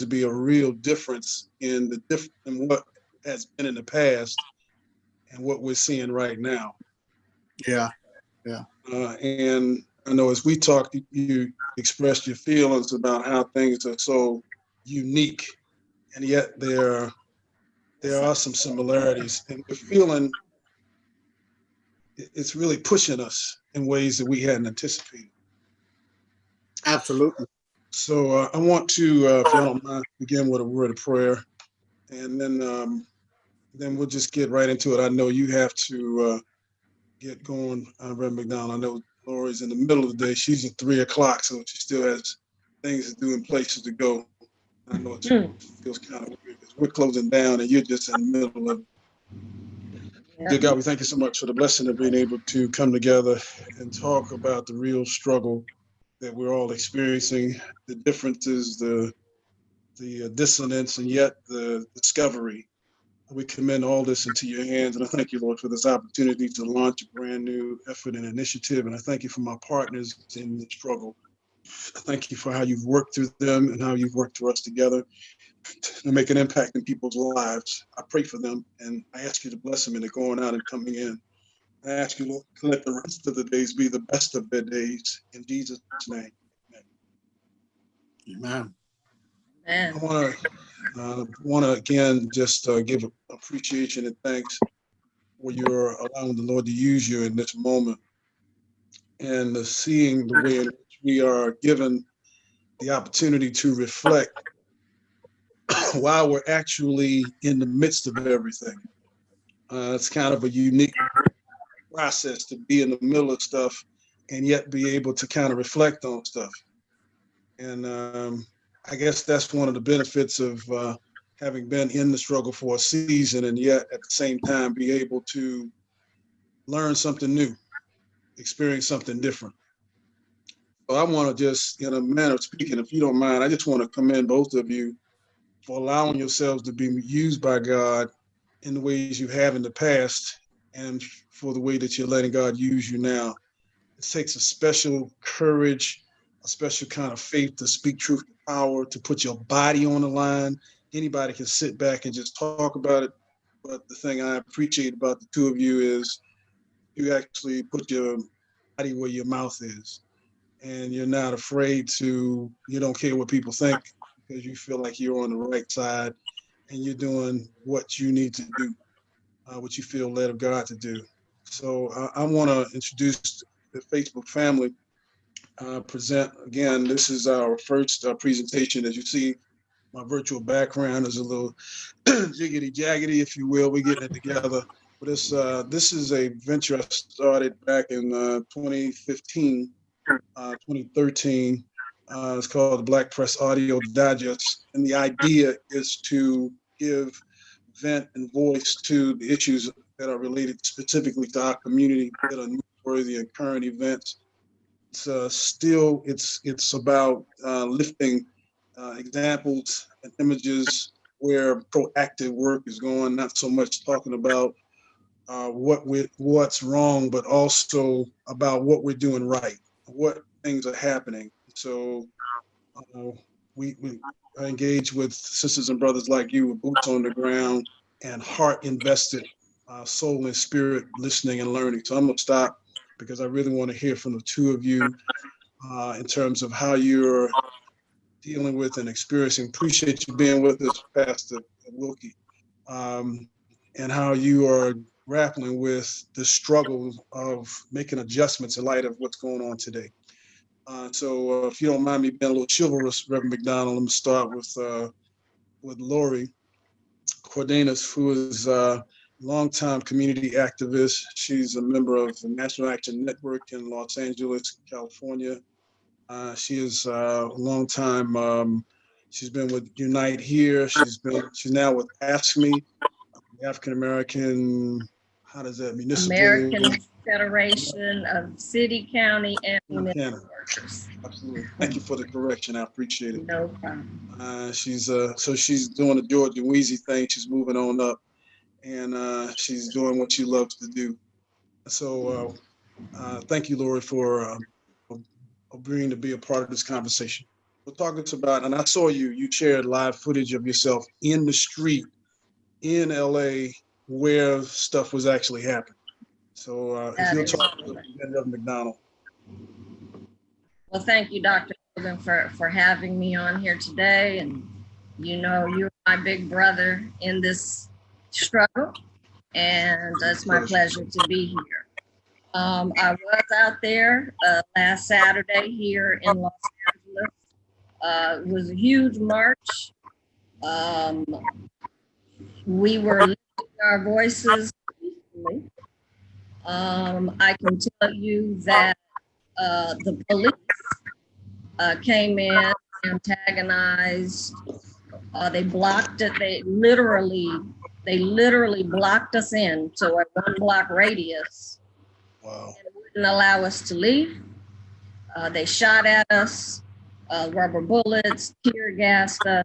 to be a real difference in in what has been in the past and what we're seeing right now. Yeah, yeah. And I know as we talked, you expressed your feelings about how things are so unique, and yet there are some similarities, and we're feeling it's really pushing us in ways that we hadn't anticipated. Absolutely. So I want to, if y'all don't mind, begin with a word of prayer, and then we'll just get right into it. I know you have to get going, Reverend McDonald. I know Lori's in the middle of the day. She's at 3:00, so she still has things to do and places to go. I know it feels kind of weird because we're closing down and you're just in the middle of it. Dear God, we thank you so much for the blessing of being able to come together and talk about the real struggle that we're all experiencing, the differences, the dissonance, and yet the discovery. We commend all this into your hands, and I thank you, Lord, for this opportunity to launch a brand new effort and initiative, and I thank you for my partners in the struggle. I thank you for how you've worked through them and how you've worked through us together to make an impact in people's lives. I pray for them, and I ask you to bless them in their going out and coming in. I ask you, Lord, to let the rest of the days be the best of their days. In Jesus' name, amen. I want to again just give appreciation and thanks for your allowing the Lord to use you in this moment and seeing the way in which we are given the opportunity to reflect while we're actually in the midst of everything. It's kind of a unique process to be in the middle of stuff and yet be able to kind of reflect on stuff. And I guess that's one of the benefits of having been in the struggle for a season and yet at the same time be able to learn something new, experience something different. So I want to just, in a manner of speaking, if you don't mind, I just want to commend both of you for allowing yourselves to be used by God in the ways you have in the past and for the way that you're letting God use you now. It takes a special courage, a special kind of faith to speak truth to power, to put your body on the line. Anybody can sit back and just talk about it. But the thing I appreciate about the two of you is you actually put your body where your mouth is. And you're not afraid to, you don't care what people think because you feel like you're on the right side and you're doing what you need to do, what you feel led of God to do. So I want to introduce the Facebook family. Present again, this is our first presentation. As you see, my virtual background is a little jiggity jaggedy, if you will. We're getting it together. But this is a venture I started back in 2015, 2013. It's called the Black Press Audio Digest. And the idea is to give vent and voice to the issues that are related specifically to our community that are newsworthy and current events. It's about lifting examples and images where proactive work is going, not so much talking about what's wrong, but also about what we're doing right, what things are happening. So we engage with sisters and brothers like you with boots on the ground and heart invested, soul and spirit listening and learning. So I'm going to stop because I really want to hear from the two of you in terms of how you're dealing with and experiencing. Appreciate you being with us, Pastor Wilkie, and how you are grappling with the struggle of making adjustments in light of what's going on today. So if you don't mind me being a little chivalrous, Reverend McDonald, I'm going to start with Lori Condinus, who is a longtime community activist. She's a member of the National Action Network in Los Angeles, California. She is a long time. She's been with Unite Here. She's now with Ask Me, the African American. How does that municipal? American Federation of City, County, and Municipal Workers. Absolutely. Thank you for the correction. I appreciate it. No problem. She's doing the Georgia Wheezy thing. She's moving on up, and she's doing what she loves to do. So thank you, Lori, for agreeing to be a part of this conversation. we're talking about, and I saw you shared live footage of yourself in the street in LA where stuff was actually happening. So if you'll talk to Representative McDonald. Well, thank you, Dr. Logan, for having me on here today. And you know, you're my big brother in this struggle, and it's my pleasure to be here. I was out there last Saturday here in Los Angeles. It was a huge march. We were lifting our voices peacefully. I can tell you that the police came in, antagonized. They blocked it. They literally blocked us in to a 1-block radius. Wow. And wouldn't allow us to leave. They shot at us, rubber bullets, tear gassed us.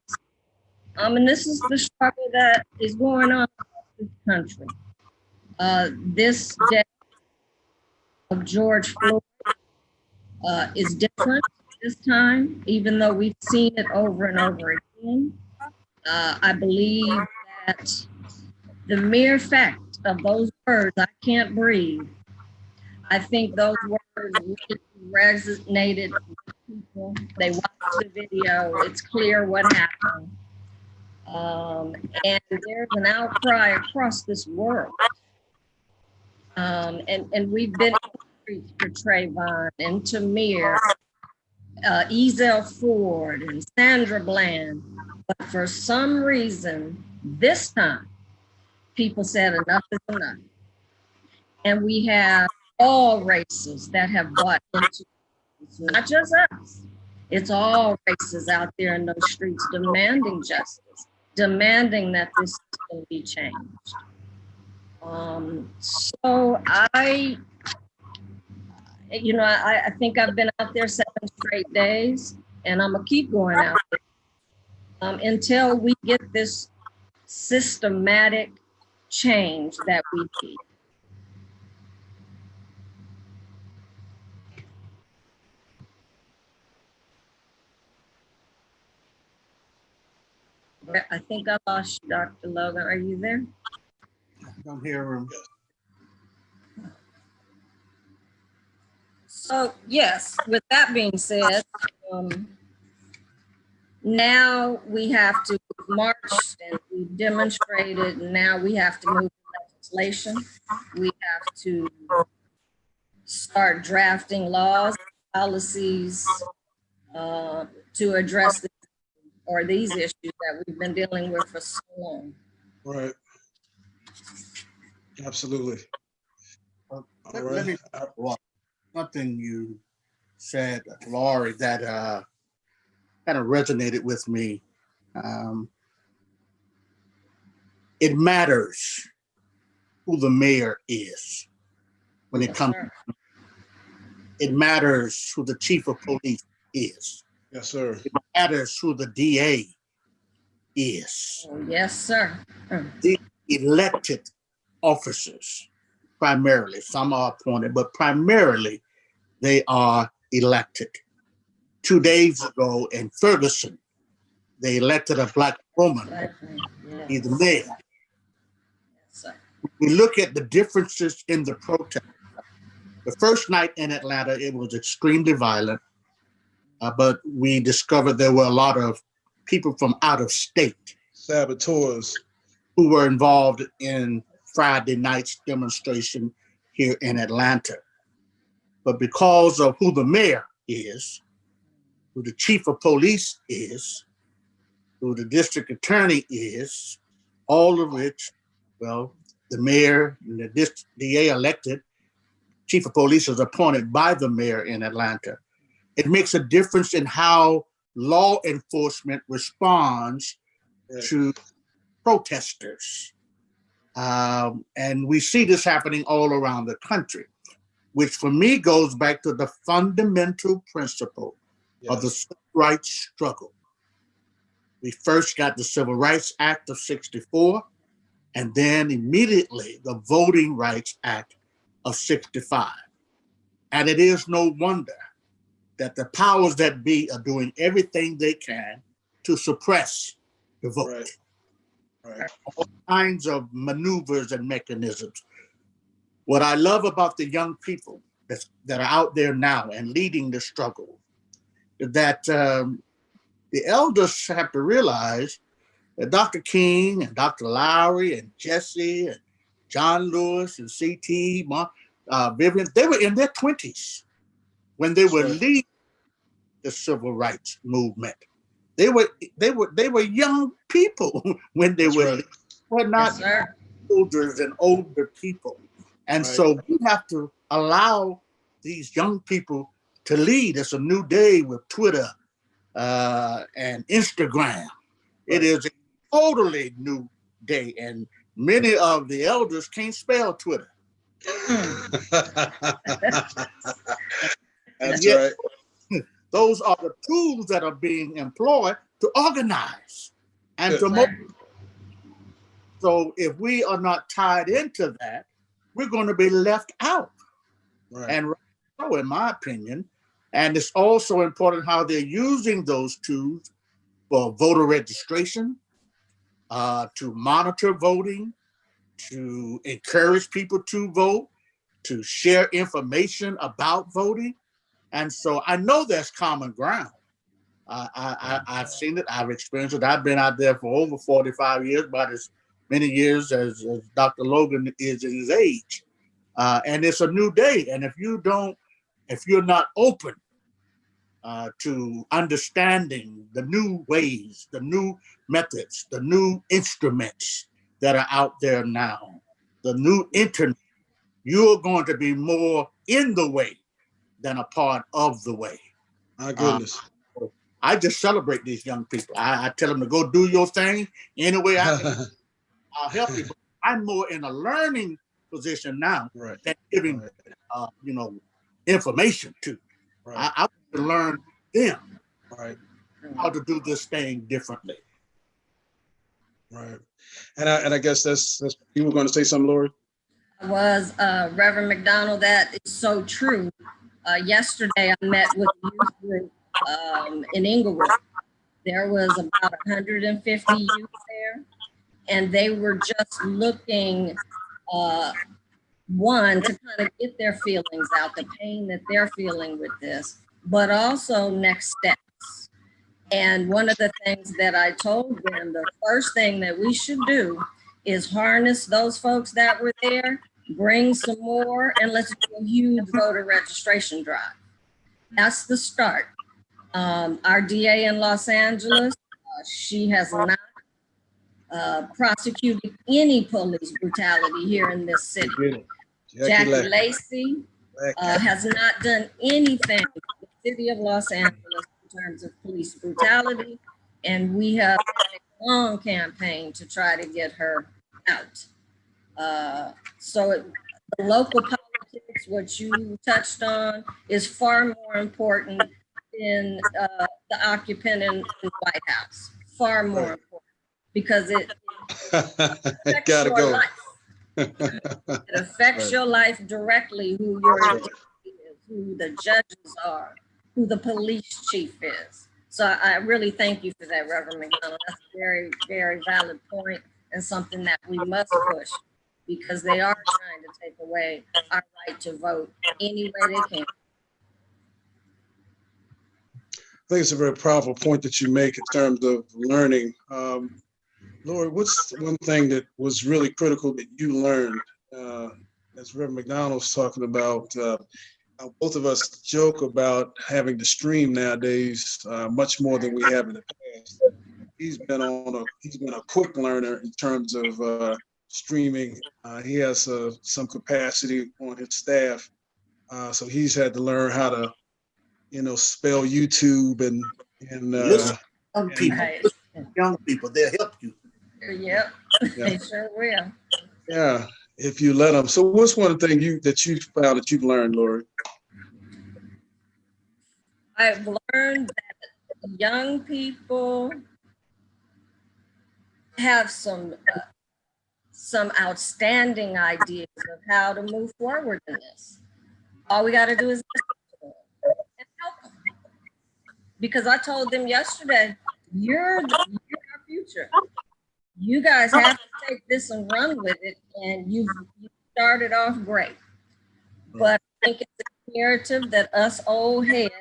And this is the struggle that is going on in this country. This death of George Floyd is different this time, even though we've seen it over and over again. I believe that the mere fact of those words, "I can't breathe," I think those words really resonated with people. They watched the video. It's clear what happened. And there's an outcry across this world. And we've been in the streets for Trayvon and Tamir, Ezel Ford and Sandra Bland. But for some reason, this time, people said enough is enough. And we have all races that have bought into it. It's not just us. It's all races out there in those streets demanding justice, demanding that this system be changed. So I think I've been out there 7 straight days, and I'm gonna keep going out there until we get this systematic change that we need. I think I lost you, Dr. Logan. Are you there? I'm here. So yes, with that being said, now we have to march and we demonstrated, and now we have to move legislation. We have to start drafting laws, policies to address this, or these issues that we've been dealing with for so long. Right. Absolutely. Let me something you said, Laurie, that kind of resonated with me. It matters who the mayor is when it comes. It matters who the chief of police is. Yes, sir. It matters who the DA is. Oh, yes, sir. The elected officers, primarily, some are appointed, but primarily they are elected. 2 days ago in Ferguson, they elected a Black woman to be the mayor. Yes, sir. We look at the differences in the protest. The first night in Atlanta, it was extremely violent, but we discovered there were a lot of people from out of state, saboteurs, who were involved in Friday night's demonstration here in Atlanta. But because of who the mayor is, who the chief of police is, who the district attorney is, all of which, well, the mayor and the DA elected, chief of police is appointed by the mayor in Atlanta. It makes a difference in how law enforcement responds to protesters. And we see this happening all around the country, which for me goes back to the fundamental principle of the civil rights struggle. We first got the Civil Rights Act of '64, and then immediately the Voting Rights Act of '65. And it is no wonder that the powers that be are doing everything they can to suppress the vote. Right. All kinds of maneuvers and mechanisms. What I love about the young people that are out there now and leading the struggle is that the elders have to realize that Dr. King and Dr. Lowry and Jesse and John Lewis and C.T. Vivian, they were in their 20s when they were leading the civil rights movement. They were young people when they were not older and older people. And so we have to allow these young people to lead. It's a new day with Twitter and Instagram. It is a totally new day, and many of the elders can't spell Twitter. That's yet, those are the tools that are being employed to organize and to mobilize. So if we are not tied into that, we're going to be left out. And so, in my opinion, and it's also important how they're using those tools for voter registration, to monitor voting, to encourage people to vote, to share information about voting. And so I know there's common ground. I've seen it, I've experienced it. I've been out there for over 45 years, about as many years as Dr. Logan is in his age. And it's a new day. And if you're not open to understanding the new ways, the new methods, the new instruments that are out there now, the new internet, you're going to be more in the way than a part of the way. My goodness. I just celebrate these young people. I tell them to go do your thing any way I can. I'll help you. But I'm more in a learning position now than giving, information to. I want to learn them how to do this thing differently. Right. And I guess that's you were going to say something, Lori? Was Reverend McDonald, that is so true. Yesterday I met with a youth group in Inglewood. There was about 150 youth there, and they were just looking, one, to kind of get their feelings out, the pain that they're feeling with this, but also next steps. And one of the things that I told them, the first thing that we should do is harness those folks that were there, bring some more, and let's do a huge voter registration drive. That's the start. Our DA in Los Angeles, she has not prosecuted any police brutality here in this city. Jackie Lacey has not done anything in the city of Los Angeles in terms of police brutality, and we have a long campaign to try to get her out. So the local politics, what you touched on, is far more important than the occupant in the White House. Far more important, because it affects your life. It affects your life directly, who your is, who the judges are, who the police chief is. So I really thank you for that, Reverend McDonald. That's a very, very valid point, and something that we must push, because they are trying to take away our right to vote any way they can. I think it's a very powerful point that you make in terms of learning. Lori, what's one thing that was really critical that you learned, as Reverend McDonald's talking about? Both of us joke about having to stream nowadays much more than we have in the past. He's been a quick learner in terms of streaming. He has some capacity on his staff, so he's had to learn how to, spell YouTube and young people, they'll help you. Yep, they sure will. Yeah, if you let them. So what's one thing that you found that you've learned, Lori? I've learned that young people have some outstanding ideas of how to move forward in this. All we got to do is listen to them and help them. because I told them yesterday, you're our future. You guys have to take this and run with it, and you started off great. But I think it's imperative that us old heads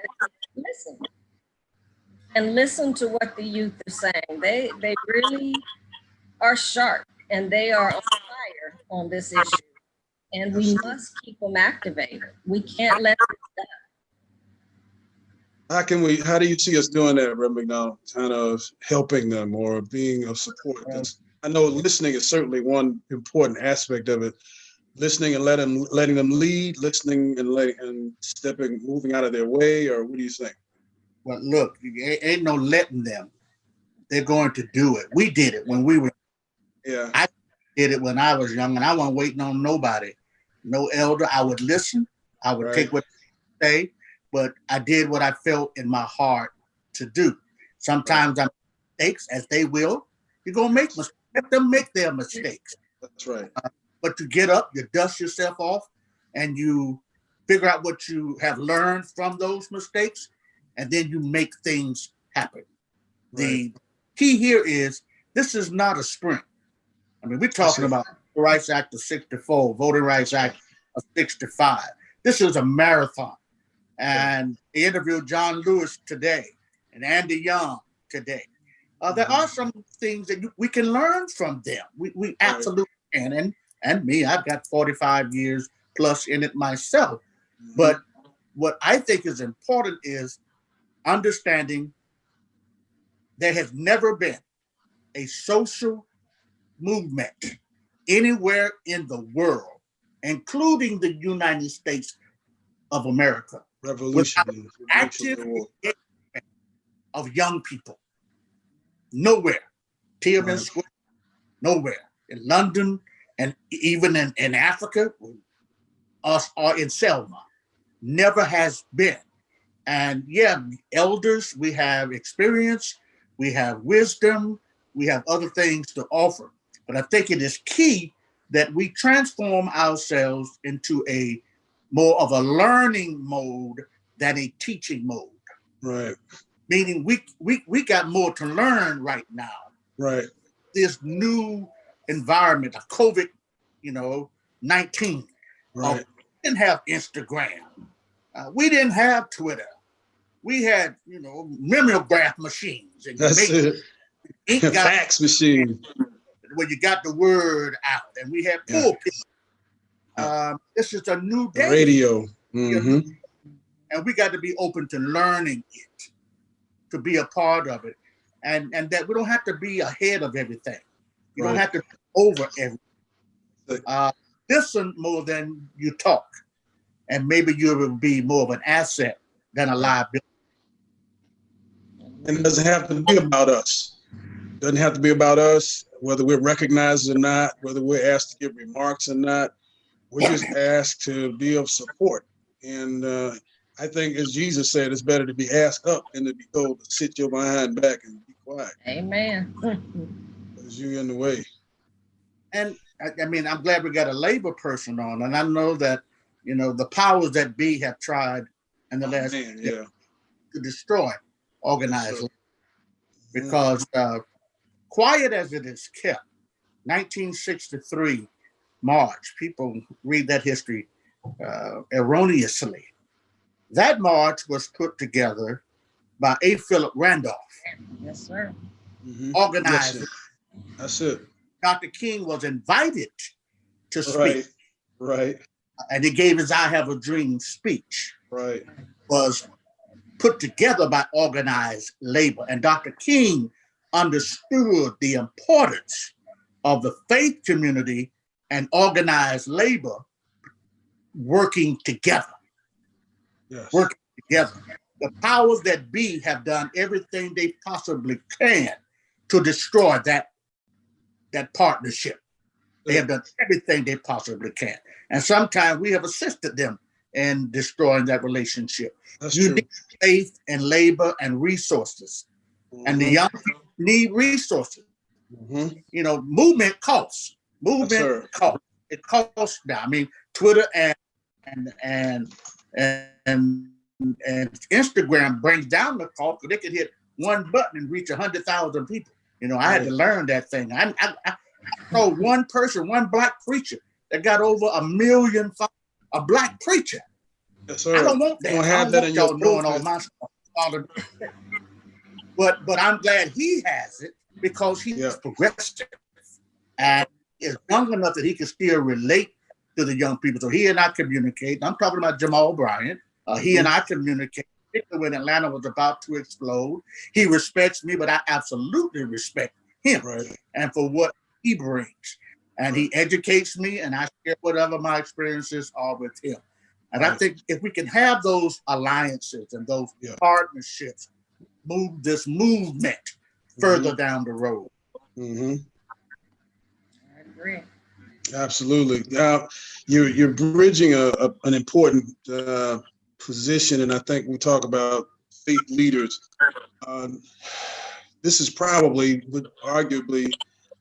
listen and listen to what the youth are saying. They really are sharp, and they are on fire on this issue. And we must keep them activated. We can't let it die. How do you see us doing that, Reverend McDonald? Kind of helping them or being of support? I know listening is certainly one important aspect of it. Listening and letting them lead, listening and moving out of their way, or what do you think? Well, look, ain't no letting them. They're going to do it. We did it when we were. Yeah. I did it when I was young, and I wasn't waiting on nobody, no elder. I would listen. I would take what they say, but I did what I felt in my heart to do. Sometimes I make mistakes, as they will. You're gonna make mistakes. Let them make their mistakes. That's right. But you get up, you dust yourself off, and you figure out what you have learned from those mistakes, and then you make things happen. The key here is this is not a sprint. I mean, we're talking about the Rights Act of 64, Voting Rights Act of 65. This is a marathon. And they interviewed John Lewis today and Andy Young today. There are some things that we can learn from them. We absolutely can. And me, I've got 45 years plus in it myself. But what I think is important is understanding there has never been a social movement anywhere in the world, including the United States of America, without active engagement of young people. Nowhere. Tiananmen Square, nowhere. In London, and even in Africa, or in Selma, never has been. And elders, we have experience, we have wisdom, we have other things to offer. But I think it is key that we transform ourselves into a more of a learning mode than a teaching mode. Right. Meaning we got more to learn right now. Right. This new environment of COVID, 19. Right. We didn't have Instagram. We didn't have Twitter. We had, mimeograph machines. And that's it. Fax machine. Where you got the word out. And we had pulpits. This is a new day. Radio. And we got to be open to learning it, to be a part of it. And that we don't have to be ahead of everything. You don't have to be over everything. Listen more than you talk. And maybe you will be more of an asset than a liability. And it doesn't have to be about us. It doesn't have to be about us, whether we're recognized or not, whether we're asked to give remarks or not. We're just asked to be of support. And I think, as Jesus said, it's better to be asked up than to be told to sit your behind back and be quiet. Amen. Because you're in the way. And I mean, I'm glad we got a labor person on. And I know that, the powers that be have tried in the last year to destroy organized labor. Because quiet as it is kept, 1963, March, people read that history erroneously. That march was put together by A. Philip Randolph. Yes, sir. Organized. Yes, that's it. Dr. King was invited to speak. Right. And he gave his I Have a Dream speech. Right. Was put together by organized labor. And Dr. King understood the importance of the faith community and organized labor working together. Yes. Working together. The powers that be have done everything they possibly can to destroy that partnership. They have done everything they possibly can. And sometimes we have assisted them in destroying that relationship. That's you true. need faith and labor and resources. And the young people need resources. Movement costs. Movement costs. It costs now. I mean, Twitter and and Instagram brings down the cost because they could hit one button and reach 100,000 people. You know, I had to learn that thing. I saw one person, one black preacher that got over 1 million followers, a black preacher. Yes, sir. I don't want that. You don't have that in your knowing all my stuff. But I'm glad he has it because he's progressive and is young enough that he can still relate to the young people. So he and I communicate. I'm talking about Jamal Bryant. He and I communicate, particularly when Atlanta was about to explode. He respects me, but I absolutely respect him and for what he brings. And he educates me, and I share whatever my experiences are with him. And I think if we can have those alliances and those partnerships, move this movement further down the road. I agree. Absolutely. You're bridging an important position, and I think we talk about faith leaders. This is probably, arguably,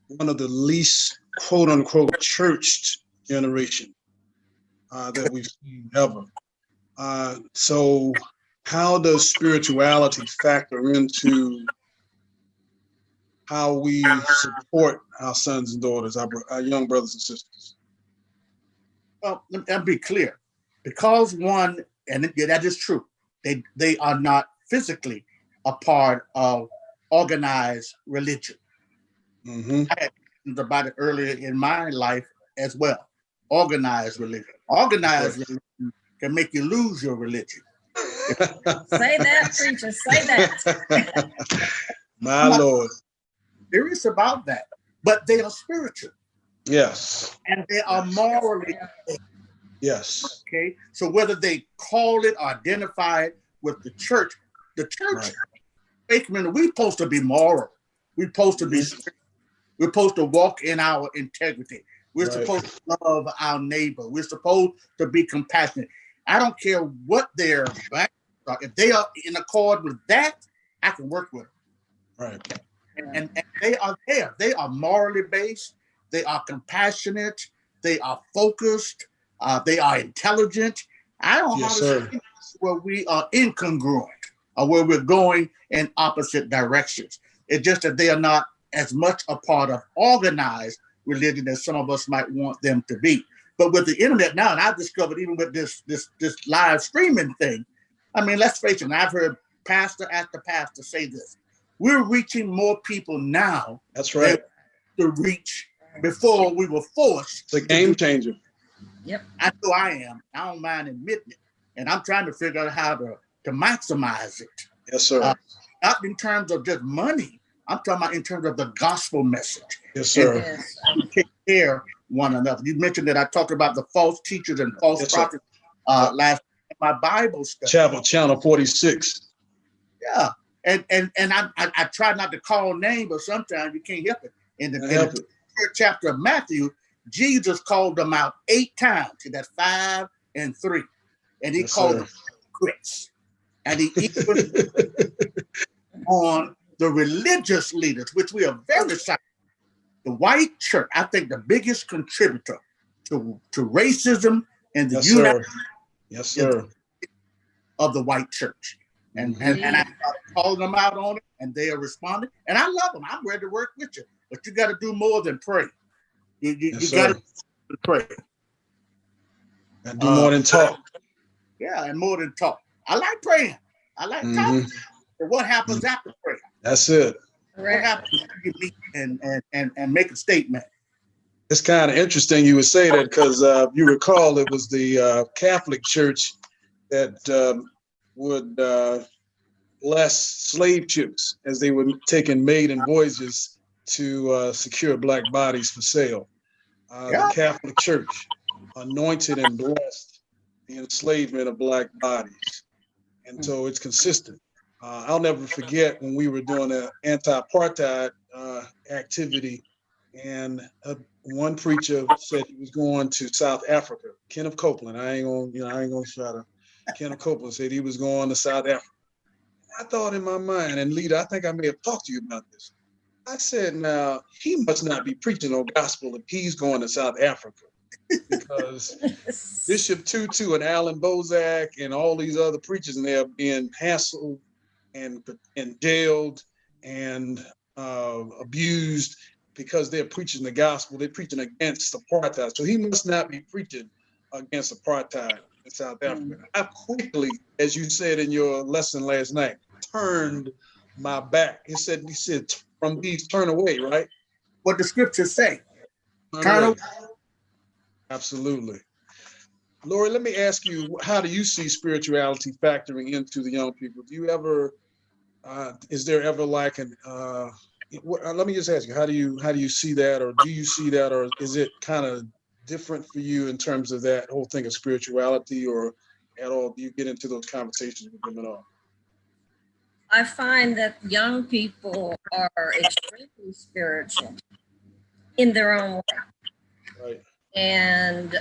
one of the least "quote unquote" churched generation that we've seen ever. So, how does spirituality factor into how we support our sons and daughters, our young brothers and sisters? Well, let me be clear. Because one, and that is true, they are not physically a part of organized religion. I had questions about it earlier in my life as well. Organized religion. Organized religion can make you lose your religion. Say that, preacher. Say that. My Lord. Serious about that. But they are spiritual. Yes. And they are morally. Yes. Okay. So whether they call it or identify it with the church we're supposed to be moral. We're supposed to be spiritual. We're supposed to walk in our integrity. We're supposed to love our neighbor. We're supposed to be compassionate. I don't care what their background are. If they are in accord with that, I can work with them. Right. And they are there. They are morally based. They are compassionate. They are focused. They are intelligent. I don't know how to say where we are incongruent or where we're going in opposite directions. It's just that they are not as much a part of organized religion as some of us might want them to be. But with the internet now, and I've discovered even with this live streaming thing, I mean, let's face it, and I've heard pastor after pastor say this. We're reaching more people now. That's right. To reach before we were forced. It's a game changer. Yep. I know I am. I don't mind admitting it. And I'm trying to figure out how to maximize it. Yes, sir. Not in terms of just money. I'm talking about in terms of the gospel message. Yes, sir. And take care of one another. You mentioned that I talked about the false teachers and false prophets last in my Bible study. Channel 46. Yeah. And I try not to call names, but sometimes you can't help it. In the third chapter of Matthew, Jesus called them out 8 times. That's 5 and 3. And he called them hypocrites. And he even on the religious leaders, which we are very sorry. The white church, I think the biggest contributor to racism and the unity of the white church. And I started calling them out on it, and they are responding. And I love them. I'm ready to work with you. But you got to do more than pray. You got to pray. And do more than talk. Yeah, and more than talk. I like praying. I like talking. But what happens after prayer? That's it. What happens after you meet and make a statement? It's kind of interesting you would say that because you recall it was the Catholic Church that would bless slave ships as they were taking maiden voyages to secure black bodies for sale. The Catholic Church anointed and blessed the enslavement of black bodies. And so it's consistent. I'll never forget when we were doing an anti-apartheid activity, and one preacher said he was going to South Africa. Kenneth Copeland, I ain't gonna shout out. Kenneth Copeland said he was going to South Africa. I thought in my mind, and Lita, I think I may have talked to you about this. I said, now, he must not be preaching no gospel if he's going to South Africa. because Bishop Tutu and Alan Bozak and all these other preachers in there being hassled and jailed and abused because they're preaching the gospel. They're preaching against apartheid. So he must not be preaching against apartheid in South Africa. I quickly, as you said in your lesson last night, turned my back. He said, from these, turn away, right? What the scriptures say. Turn away. Absolutely. Lori, let me ask you, how do you see spirituality factoring into the young people? Do you ever, is there ever like an, let me just ask you, how do you see that, or do you see that, or is it kind of different for you in terms of that whole thing of spirituality, or at all, do you get into those conversations with them at all? I find that young people are extremely spiritual in their own way. Right. And,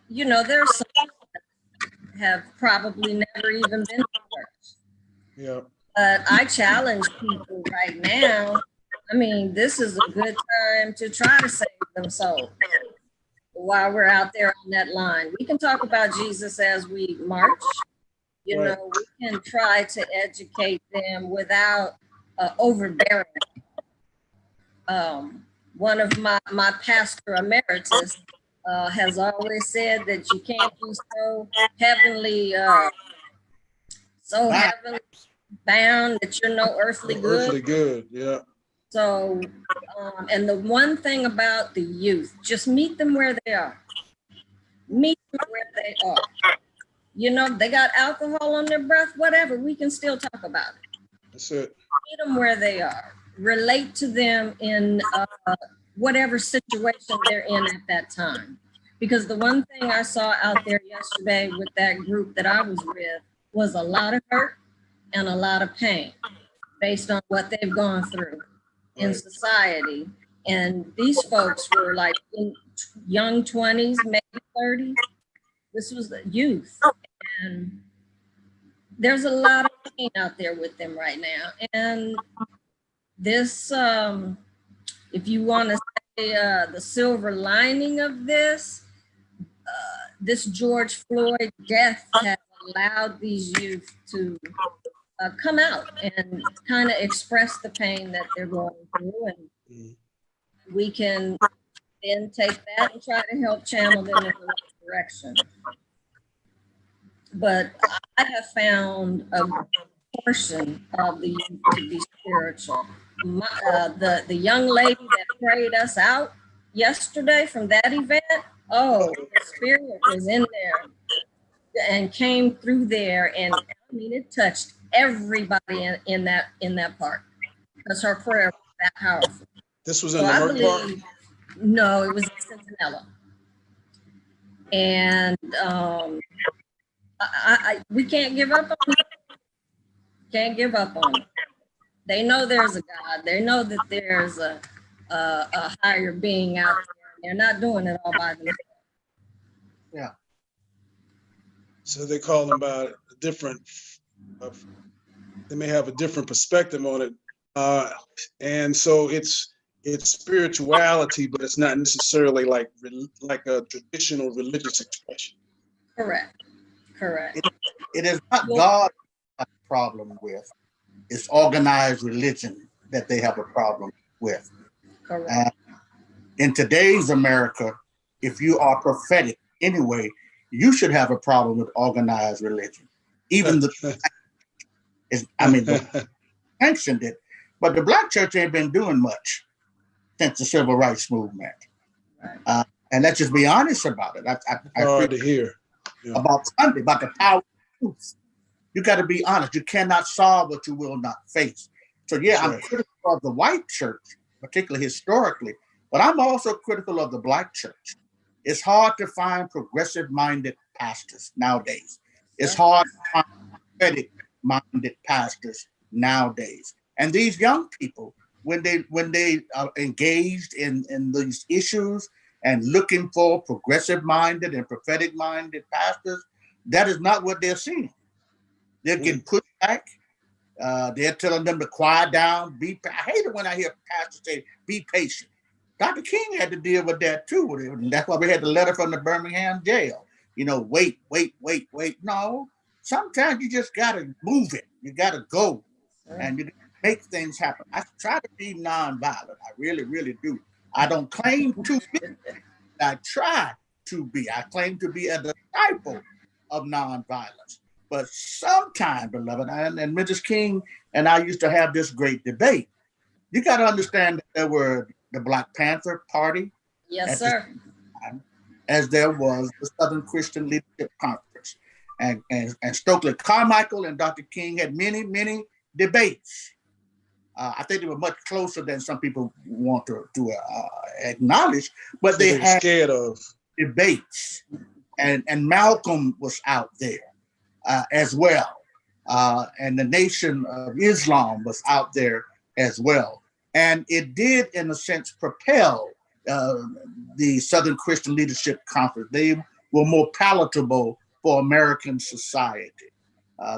you know, there's some that have probably never even been to church. Yeah. But I challenge people right now. I mean, this is a good time to try to save them souls while we're out there on that line. We can talk about Jesus as we march. You Right. know, we can try to educate them without overbearing. One of my pastor emeritus has always said that you can't be so heavenly bound that you're no earthly good. Earthly good, yeah. So, and the one thing about the youth, just meet them where they are. Meet them where they are. You know, they got alcohol on their breath, whatever, we can still talk about it. That's it. Meet them where they are. Relate to them in whatever situation they're in at that time. Because the one thing I saw out there yesterday with that group that I was with was a lot of hurt and a lot of pain based on what they've gone through in society. And these folks were like in young 20s, maybe 30s. This was the youth. And there's a lot of pain out there with them right now. And this, if you want to say the silver lining of this, this George Floyd death has allowed these youth to come out and kind of express the pain that they're going through. And we can then take that and try to help channel them in the right direction. But I have found a portion of the youth to be spiritual. The young lady that prayed us out yesterday from that event, the spirit was in there and came through there, and I mean it touched everybody in that part because her prayer was that powerful. This was in the Merck Park? No, it was in Centinela. And we can't give up on it. Can't give up on it. They know there's a God. They know that there's a higher being out there. They're not doing it all by themselves. Yeah. So they call them by a different, they may have a different perspective on it. And so it's spirituality, but it's not necessarily like a traditional religious expression. Correct. It is not God a problem with. It's organized religion that they have a problem with. Correct. In today's America, if you are prophetic anyway, you should have a problem with organized religion. Even sanctioned it, but the Black church ain't been doing much since the civil rights movement. Right. And let's just be honest about it. I hard to hear. Yeah. About Sunday, about the power of truth. You got to be honest. You cannot solve what you will not face. So yeah, I'm critical of the white church, particularly historically, but I'm also critical of the Black church. It's hard to find progressive-minded pastors nowadays. It's hard to find prophetic-minded pastors nowadays. And these young people, when they are engaged in these issues and looking for progressive-minded and prophetic-minded pastors, that is not what they're seeing. They're getting pushed back. They're telling them to quiet down. I hate it when I hear pastors say, be patient. Dr. King had to deal with that too. And that's why we had the letter from the Birmingham jail. You know, wait. No, sometimes you just got to move it. You got to go and you make things happen. I try to be nonviolent. I really, really do. I don't claim to be. I try to be. I claim to be a disciple of nonviolence. But sometimes, beloved, and Mrs. King and I used to have this great debate. You got to understand that there were the Black Panther Party. Yes, sir. As there was the Southern Christian Leadership Conference. And Stokely Carmichael and Dr. King had many, many debates. I think they were much closer than some people want to acknowledge, but they had scared of debates. And Malcolm was out there as well. And the Nation of Islam was out there as well. And it did, in a sense, propel the Southern Christian Leadership Conference. They were more palatable for American society.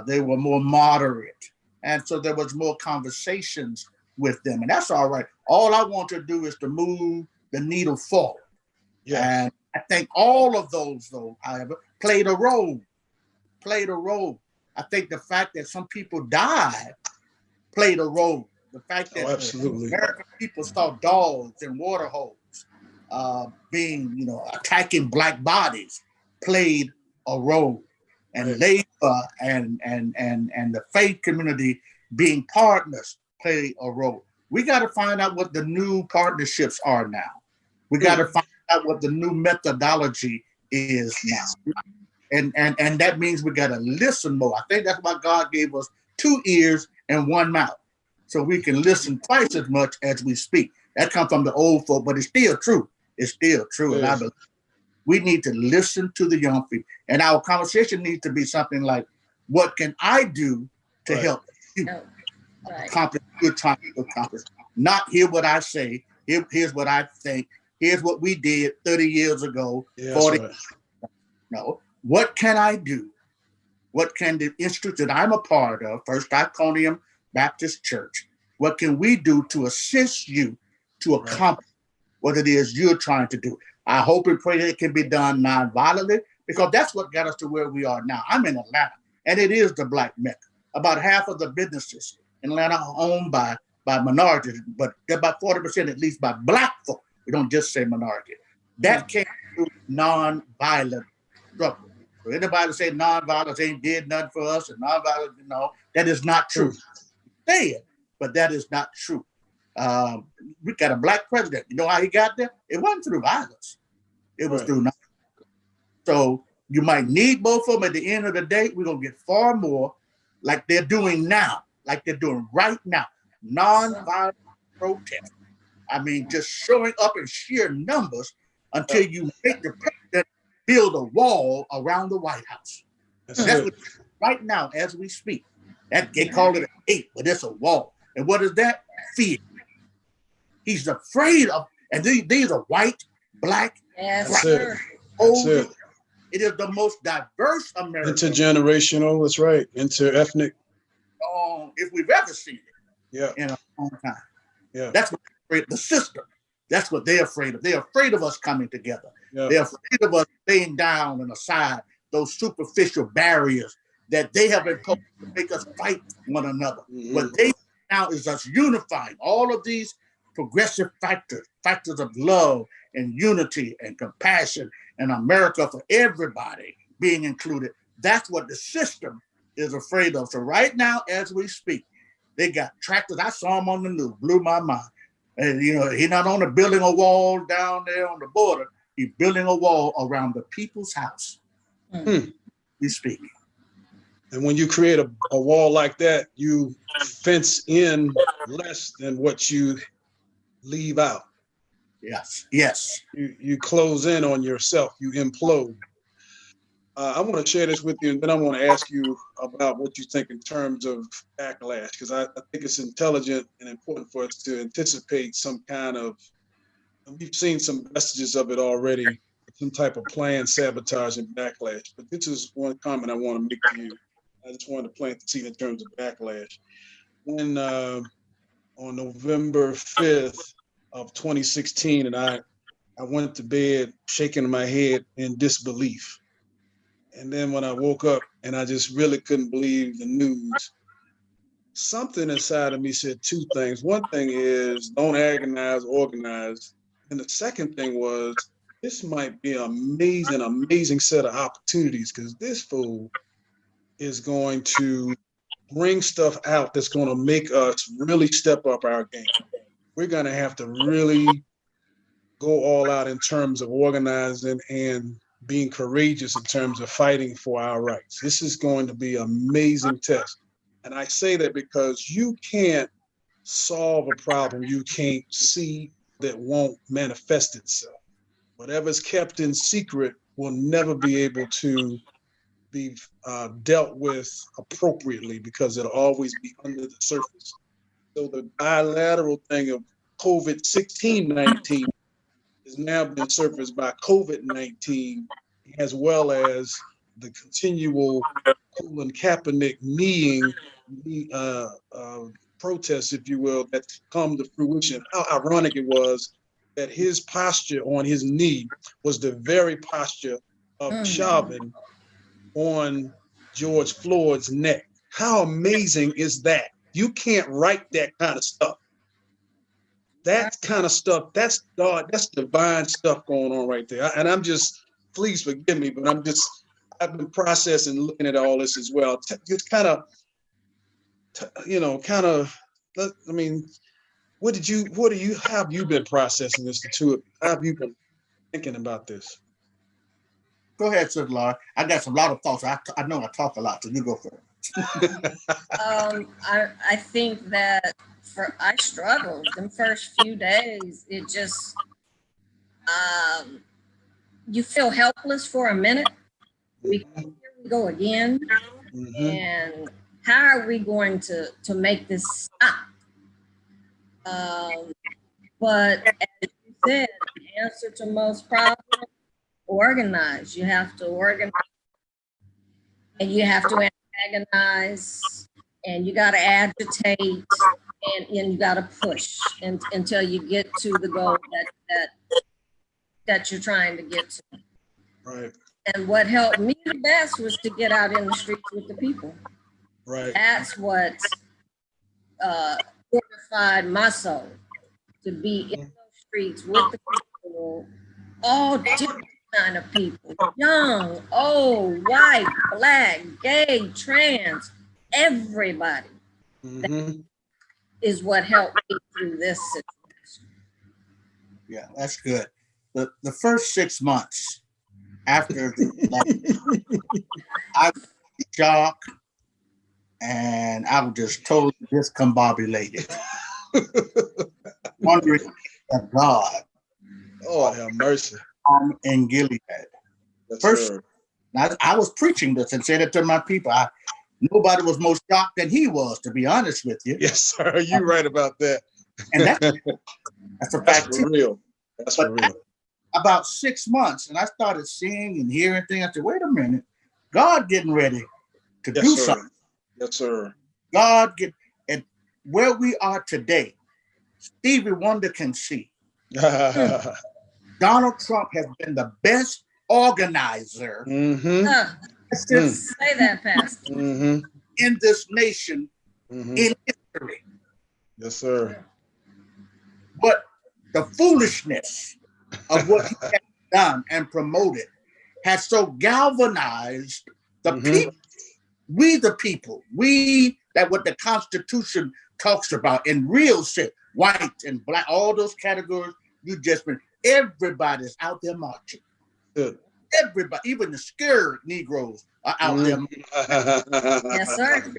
They were more moderate. And so there was more conversations with them. And that's all right. All I want to do is to move the needle forward. Yeah. And I think all of those, though, however, played a role. I think the fact that some people died played a role. The fact that American people saw dogs in water holes being, attacking Black bodies played a role. And labor and the faith community being partners play a role. We got to find out what the new partnerships are now. We got to find out what the new methodology is now. And that means we got to listen more. I think that's why God gave us 2 ears and 1 mouth, so we can listen twice as much as we speak. That comes from the old folk, but it's still true. It's still true. Yes. And I believe we need to listen to the young people. And our conversation needs to be something like, what can I do to help you accomplish what you're trying to accomplish? Not hear what I say. Here's what I think. Here's what we did 30 years ago, 40 years ago. No. What can I do? What can the institute that I'm a part of, First Iconium Baptist Church, what can we do to assist you to accomplish what it is you're trying to do? I hope and pray that it can be done non-violently, because that's what got us to where we are now. I'm in Atlanta, and it is the Black Mecca. About half of the businesses in Atlanta are owned by minorities, but about 40% at least by Black folk. We don't just say minority. That came through non-violent struggle. So anybody say non-violence ain't did nothing for us, and non-violence, that is not true. Say it, but that is not true. We got a Black president. You know how he got there? It wasn't through violence. It was through nothing. So you might need both of them. At the end of the day, we're going to get far more like they're doing now, like they're doing right now. Non-violent protest. I mean, just showing up in sheer numbers until you make the president build a wall around the White House. That's what right now, as we speak. They call it a gate, but it's a wall. And what is that? Fear. He's afraid of, and these are white, Black, older. It is the most diverse America. Intergenerational, that's right. Inter-ethnic. If we've ever seen it in a long time. Yeah. That's what they're afraid of, the system. That's what they're afraid of. They're afraid of us coming together. Yeah. They're afraid of us staying down and aside, those superficial barriers that they have imposed to make us fight one another. What they now is us unifying all of these progressive factors of love and unity and compassion and America for everybody being included. That's what the system is afraid of. So right now, as we speak, they got tractors. I saw them on the news, blew my mind. And he's not only building a wall down there on the border, he's building a wall around the people's house. We speak. And when you create a wall like that, you fence in less than what you leave out. Yes. You close in on yourself. You implode. I want to share this with you, and then I want to ask you about what you think in terms of backlash, because I think it's intelligent and important for us to anticipate some kind of, and we've seen some vestiges of it already, some type of planned sabotage and backlash. But this is one comment I want to make to you. I just wanted to plant the seed in terms of backlash. When on November 5th, of 2016, and I went to bed shaking my head in disbelief. And then when I woke up and I just really couldn't believe the news, something inside of me said two things. One thing is don't agonize, organize. And the second thing was this might be an amazing, amazing set of opportunities because this fool is going to bring stuff out that's going to make us really step up our game. We're going to have to really go all out in terms of organizing and being courageous in terms of fighting for our rights. This is going to be an amazing test. And I say that because you can't solve a problem you can't see that won't manifest itself. Whatever's kept in secret will never be able to be dealt with appropriately because it'll always be under the surface. So the bilateral thing of COVID-19 has now been surfaced by COVID-19, as well as the continual Colin Kaepernick kneeing protests, if you will, that's come to fruition. How ironic it was that his posture on his knee was the very posture of Chauvin on George Floyd's neck. How amazing is that? You can't write that kind of stuff. That kind of stuff, that's God, that's divine stuff going on right there. And I'm just, please forgive me, but I've been processing, looking at all this as well. Just kind of, I mean, how have you been processing this, the two of you? How have you been thinking about this? Go ahead, Sister Laura. I got a lot of thoughts. I know I talk a lot, so you go for it. I think that I struggled the first few days. It just, you feel helpless for a minute. Here we go again. And how are we going to make this stop? But as you said, the answer to most problems, organize. You have to organize, and you have to antagonize, and you got to agitate, and you got to push until you get to the goal that you're trying to get to. Right. And what helped me the best was to get out in the streets with the people. Right. That's what fortified my soul, to be in those streets with the people, all different kind of people, young, old, white, black, gay, trans, everybody. That is what helped me through this situation. Yeah, that's good. The first 6 months after I was shocked and I was just totally discombobulated. Wondering if God, oh, have mercy, in Gilead. Yes, First, sir. I was preaching this and said it to my people. Nobody was more shocked than he was, to be honest with you. Yes, sir. You're right about that. And that's a fact. That's for real. That's for real. About 6 months, and I started seeing and hearing things. I said, wait a minute, God getting ready to do something. Yes, sir. And where we are today, Stevie Wonder can see. Donald Trump has been the best organizer. Let's just say that, Pastor. In this nation, in history. Yes, sir. But the foolishness of what he has done and promoted has so galvanized the people. We the people, that what the Constitution talks about in real shit, white and black, all those categories, everybody's out there marching. Good. Everybody, even the scared Negroes are out there marching. Yes, sir.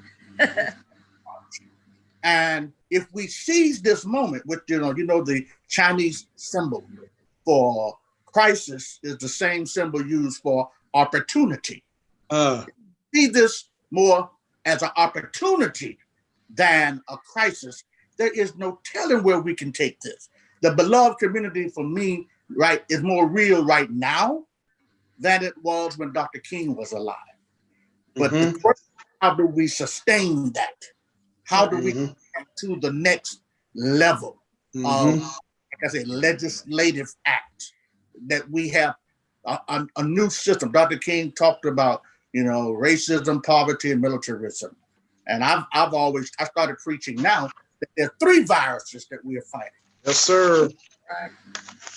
And if we seize this moment, with the Chinese symbol for crisis is the same symbol used for opportunity. See this more as an opportunity than a crisis. There is no telling where we can take this. The beloved community for me, right, is more real right now than it was when Dr. King was alive. But the question, how do we sustain that? How do we get to the next level of as a legislative act, that we have a new system. Dr. King talked about, racism, poverty, and militarism. And I started preaching now that there are 3 viruses that we are fighting. Yes, sir.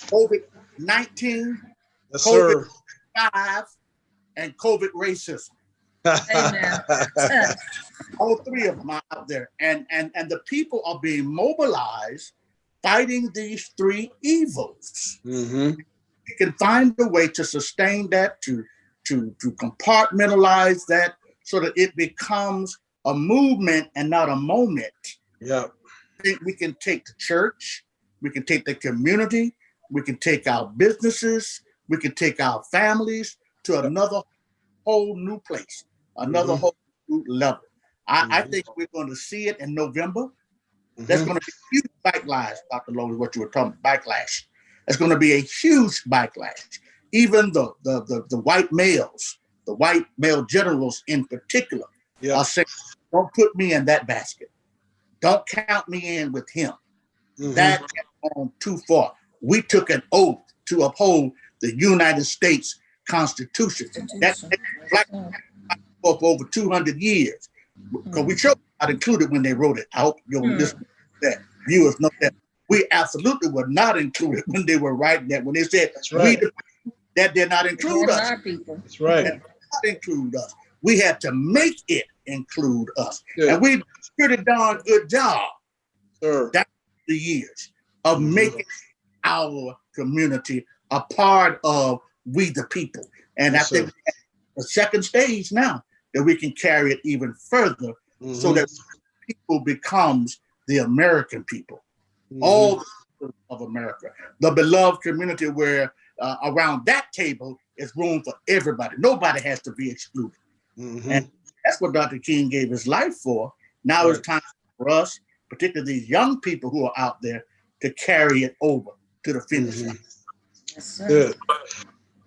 COVID-19, Yes, sir. COVID-5, and COVID racism. Amen. All 3 of them are out there. And the people are being mobilized fighting these 3 evils. Mm-hmm. We can find a way to sustain that, to compartmentalize that so that it becomes a movement and not a moment. Yeah. I think we can take the church, we can take the community, we can take our businesses, we can take our families to another whole new place, another whole new level. I think we're going to see it in November. There's going to be a huge backlash, Dr. Lowe, is what you were talking about, backlash. There's going to be a huge backlash. Even the white males, the white male generals in particular, are saying, don't put me in that basket. Don't count me in with him. That has gone too far. We took an oath to uphold the United States Constitution. That's black for over 200 years. Because we chose not included when they wrote it. I hope your listeners that viewers know that we absolutely were not included when they were writing that. When they said that did not include us. Our people. That's right. That did not include us. We had to make it include us. Yeah. And we did a pretty darn good job Sir. the years of making our community a part of we the people. And I think the second stage now that we can carry it even further so that people becomes the American people, all the people of America, the beloved community where around that table is room for everybody. Nobody has to be excluded. And that's what Dr. King gave his life for. Now it's time for us, particularly these young people who are out there, to carry it over to the finish line. Yes, sir. Good.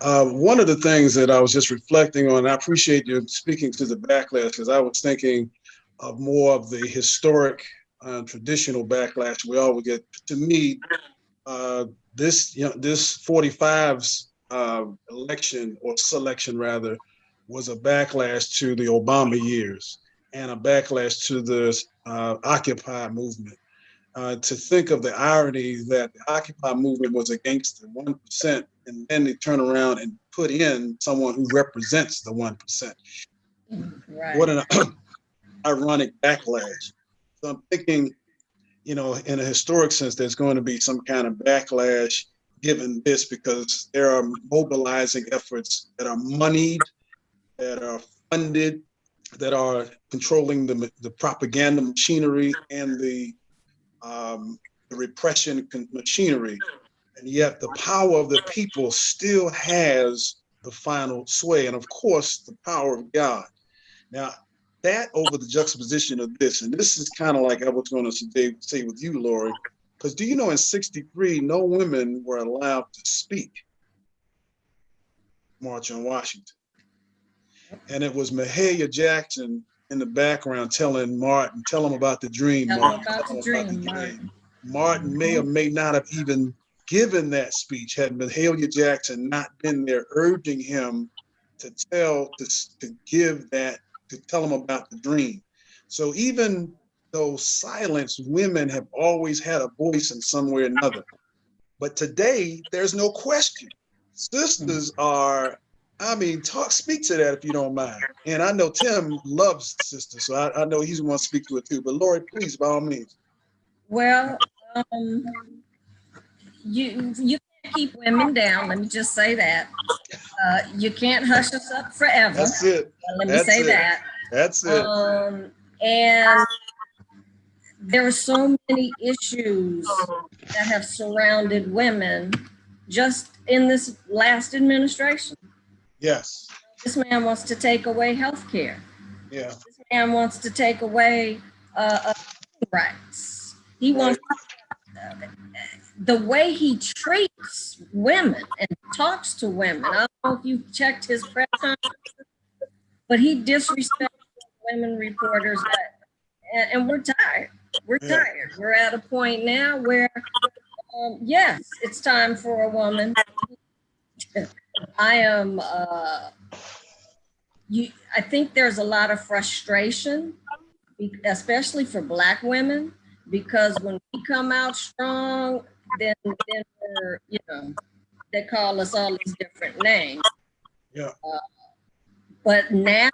One of the things that I was just reflecting on, I appreciate you speaking to the backlash, because I was thinking of more of the historic, traditional backlash we always get. To me, this 45's election, or selection rather, was a backlash to the Obama years and a backlash to the Occupy movement. To think of the irony that the Occupy movement was against the 1%, and then they turn around and put in someone who represents the 1%. Right. What an ironic backlash. So I'm thinking, in a historic sense, there's going to be some kind of backlash given this, because there are mobilizing efforts that are moneyed, that are funded, that are controlling the propaganda machinery and the repression machinery, and yet the power of the people still has the final sway, and of course the power of God. Now, that over the juxtaposition of this, and this is kind of like I was going to say with you, Lori, because do you know in '63 no women were allowed to speak March on Washington, and it was Mahalia Jackson in the background telling Martin, tell him about the dream, Martin. Martin may or may not have even given that speech had Mahalia Jackson not been there urging him to tell him about the dream. So even though silenced, women have always had a voice in some way or another. But today, there's no question. Sisters are, speak to that if you don't mind. And I know Tim loves sisters, so I know he's going to speak to it too. But Lori, please, by all means. Well, you can't keep women down. Let me just say that. You can't hush us up forever. That's it. Let me say that. That's it. And there are so many issues that have surrounded women just in this last administration. Yes. This man wants to take away health care. Yeah. This man wants to take away rights. He wants the way he treats women and talks to women. I don't know if you checked his press conference, but he disrespects women reporters, and we're tired. We're tired. We're at a point now where Yes, it's time for a woman. I am, I think there's a lot of frustration, especially for Black women, because when we come out strong, then we're, they call us all these different names. Yeah. But now,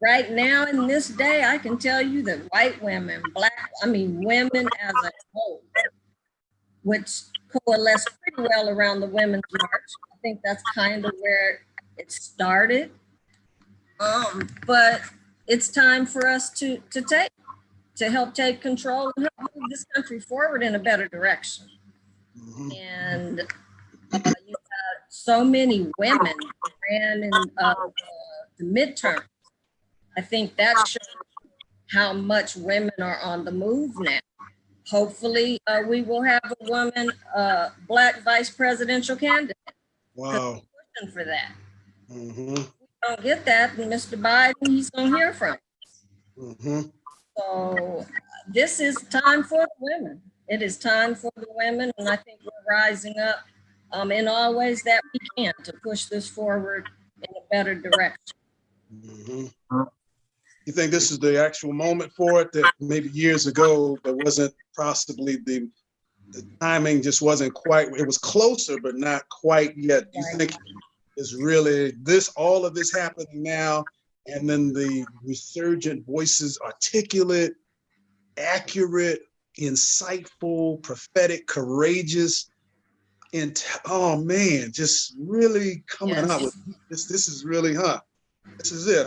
right now in this day, I can tell you that white women, women as a whole, which coalesced pretty well around the Women's March. I think that's kind of where it started. But it's time for us to help take control and help move this country forward in a better direction. Mhm. And you got so many women ran in the midterm. I think that shows how much women are on the move now. Hopefully, we will have a woman, Black vice presidential candidate. Wow. We're pushing for that. Mm-hmm. If we don't get that, then Mr. Biden, he's going to hear from us. Mm-hmm. So this is time for the women. It is time for the women, and I think we're rising up in all ways that we can to push this forward in a better direction. Mm-hmm. You think this is the actual moment for it, that maybe years ago there wasn't possibly the timing just wasn't quite, it was closer, but not quite yet. Do you think it's really all of this happening now, and then the resurgent voices, articulate, accurate, insightful, prophetic, courageous, and oh man, just really coming out with this. This is really, this is it,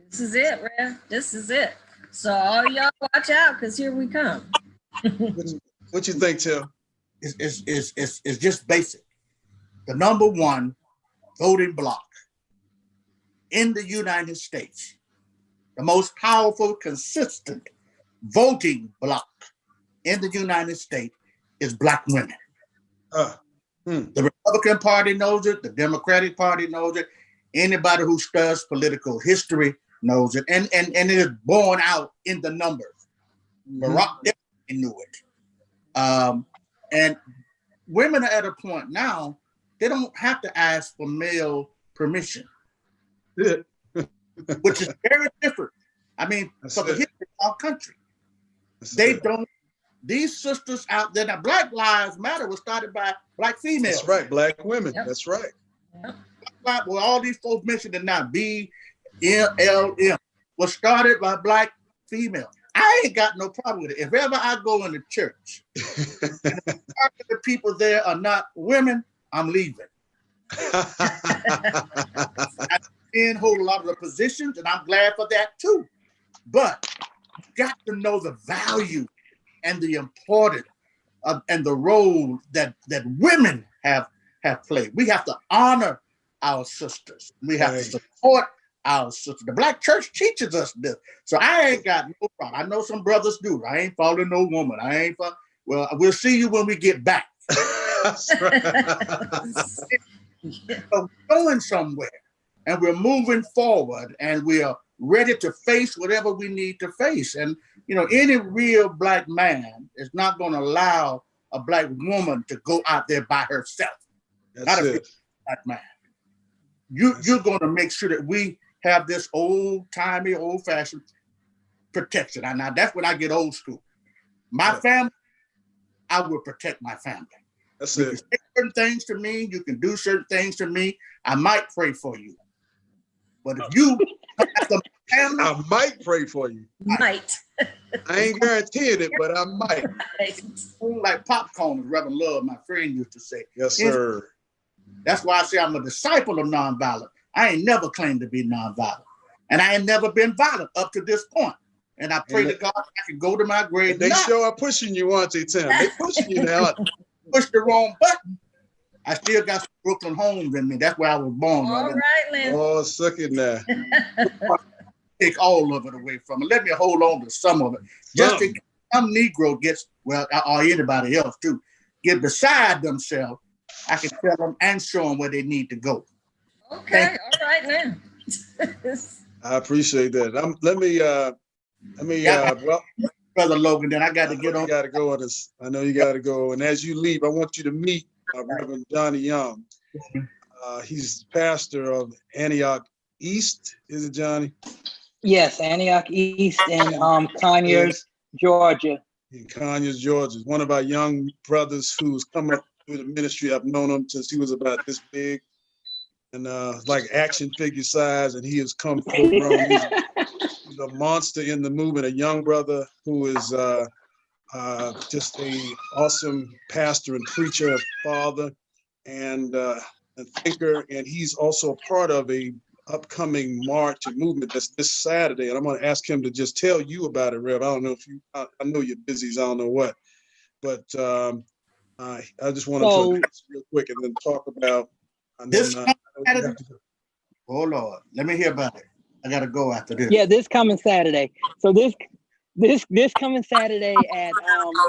This is it, Rev. This is it. So all y'all watch out, because here we come. What you think, Tim? It's just basic. The number one voting bloc in the United States, the most powerful, consistent voting bloc in the United States is Black women. The Republican Party knows it. The Democratic Party knows it. Anybody who studies political history knows it. And it is borne out in the numbers. Barack definitely knew it. And women are at a point now, they don't have to ask for male permission, which is very different. I mean, for the history of our country. These sisters out there, now Black Lives Matter was started by Black females. That's right, Black women. Yep. That's right. Yep. Well, all these folks mentioned it now, BLM, was started by Black females. I ain't got no problem with it. If ever I go into church and the people there are not women, I'm leaving. I didn't hold a lot of the positions, and I'm glad for that too. But you got to know the value and the importance of, and the role that women have played. We have to honor our sisters. We have to support our sisters. The Black church teaches us this. So I ain't got no problem. I know some brothers do. I ain't following no woman. Well, we'll see you when we get back. So we're going somewhere, and we're moving forward, and we are ready to face whatever we need to face. And any real Black man is not going to allow a Black woman to go out there by herself. That's not a it. Black man. You're going to make sure that we have this old-timey, old-fashioned protection. And now that's when I get old school. My family, I will protect my family. That's you it. can say certain things to me. You can do certain things to me. I might pray for you. But if you have the family, I might pray for you. Might. I ain't guaranteeing it, but I might. Like popcorn, as Reverend Love, my friend, used to say. Yes, sir. That's why I say I'm a disciple of nonviolence. I ain't never claimed to be nonviolent. And I ain't never been violent up to this point. And I pray to God I can go to my grave. They sure are pushing you, aren't they, Tim? They pushing you now. Push the wrong button. I still got some Brooklyn homes in me. That's where I was born. All right, Lynn. Oh, suck it now. Take all of it away from it. Let me hold on to some of it. Just in case some Negro gets, or anybody else too, get beside themselves, I can tell them and show them where they need to go. Okay, all right now. I appreciate that. Let me Brother Logan, then I got to get on. You got to go on this. I know you got to go. And as you leave, I want you to meet Reverend Johnny Young. He's pastor of Antioch East. Is it, Johnny? Yes, Antioch East in Conyers, Georgia. In Conyers, Georgia. One of our young brothers who's come up through the ministry. I've known him since he was about this big and like action figure size, and he has come full grown. He's a monster in the movement, a young brother who is just a awesome pastor and preacher, father, and a thinker. And he's also a part of a upcoming march and movement that's this Saturday. And I'm going to ask him to just tell you about it, Rev. I don't know if you, I know you're busy, so I don't know what, but I just want to address real quick and then talk about this. Oh Lord, let me hear about it. I got to go after this. Yeah, this coming Saturday. So this coming Saturday at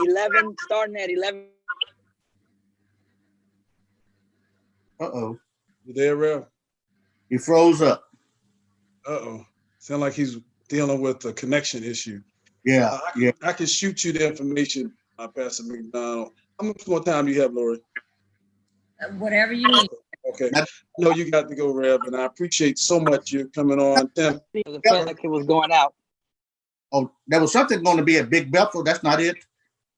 11, starting at 11. Uh-oh. You there, Rev? He froze up. Uh-oh. Sound like he's dealing with a connection issue. Yeah, I can shoot you the information, Pastor McDonald. How much more time do you have, Lori? Whatever you need. Okay. I know you got to go, Rev, and I appreciate so much you coming on. Tim. It felt like it was going out. Oh, there was something going to be at Big Bethel. That's not it?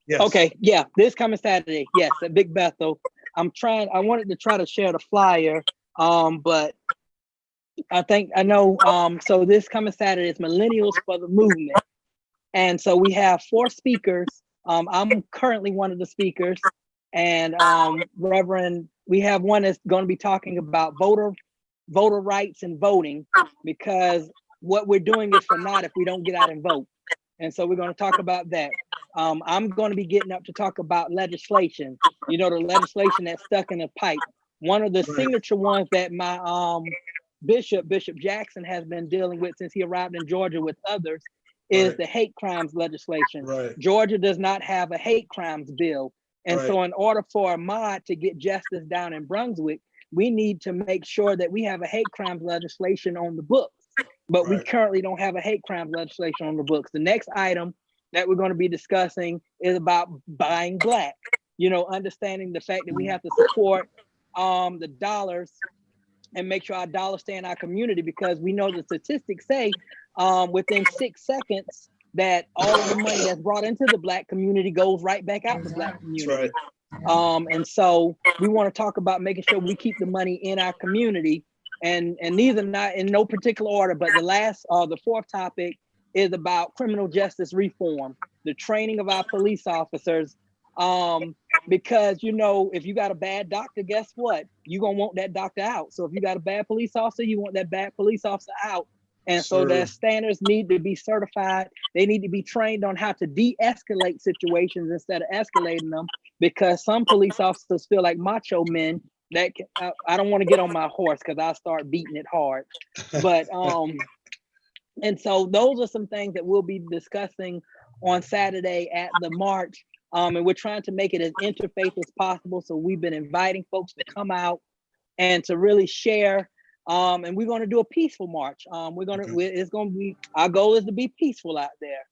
Yes. Okay, yeah, this coming Saturday. Yes, at Big Bethel. I wanted to try to share the flyer, but I know, so this coming Saturday is Millennials for the Movement. And so we have 4 speakers. I'm currently one of the speakers, and Reverend, we have one that's going to be talking about voter rights and voting, because what we're doing is for naught if we don't get out and vote. And so we're going to talk about that. I'm going to be getting up to talk about legislation, the legislation that's stuck in a pipe. One of the signature ones that my Bishop Jackson has been dealing with since he arrived in Georgia with others is the hate crimes legislation. Right. Georgia does not have a hate crimes bill. And so in order for a mod to get justice down in Brunswick, we need to make sure that we have a hate crimes legislation on the books. But we currently don't have a hate crimes legislation on the books. The next item that we're going to be discussing is about buying black, understanding the fact that we have to support the dollars and make sure our dollars stay in our community, because we know the statistics say within 6 seconds that all of the money that's brought into the black community goes right back out the black community. And so we want to talk about making sure we keep the money in our community. And these are not in no particular order, but the 4th topic is about criminal justice reform, the training of our police officers. Because, if you got a bad doctor, guess what? You're going to want that doctor out. So if you got a bad police officer, you want that bad police officer out. And so their standards need to be certified. They need to be trained on how to de-escalate situations instead of escalating them, because some police officers feel like macho men that I don't want to get on my horse because I'll start beating it hard. But and so those are some things that we'll be discussing on Saturday at the march. And we're trying to make it as interfaith as possible. So we've been inviting folks to come out and to really share. And we're going to do a peaceful march. Our goal is to be peaceful out there.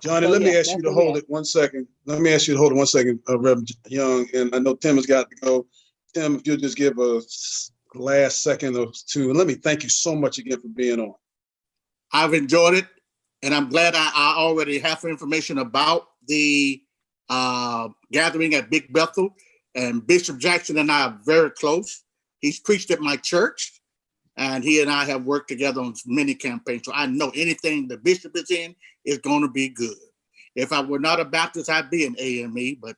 Johnny, let me ask you to hold it 1 second. Let me ask you to hold it 1 second, Reverend Young. And I know Tim has got to go. Tim, if you'll just give a last second or two. And let me thank you so much again for being on. I've enjoyed it. And I'm glad I already have information about the gathering at Big Bethel. And Bishop Jackson and I are very close. He's preached at my church, and he and I have worked together on many campaigns. So I know anything the bishop is in is going to be good. If I were not a Baptist, I'd be an AME, but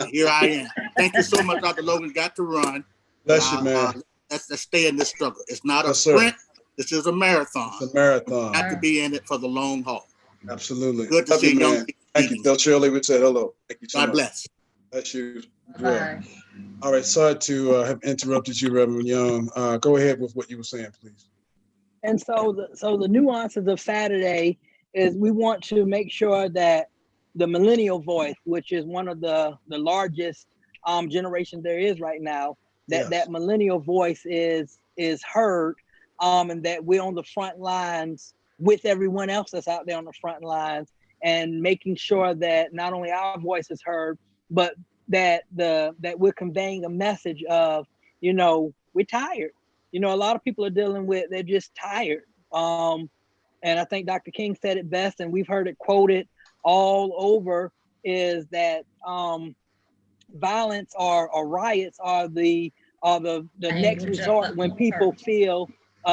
here I am. Thank you so much, Dr. Logan. Got to run. Bless you, man. Let's stay in this struggle. It's not a sprint. This is a marathon. It's a marathon. Got to be in it for the long haul. Absolutely. Good to see you, young people. Thank you. Tell Shirley we said hello. Thank you so much. God bless. Bless you. Bye. All right. Sorry to have interrupted you, Reverend Young. Go ahead with what you were saying, please. And so the nuances of Saturday is we want to make sure that the millennial voice, which is one of the largest generations there is right now, that millennial voice is heard, and that we're on the front lines with everyone else that's out there on the front lines, and making sure that not only our voice is heard, but that we're conveying a message of, you know, we're tired. You know, a lot of people are they're just tired. And I think Dr. King said it best, and we've heard it quoted all over, is that violence or riots are the next resort when people feel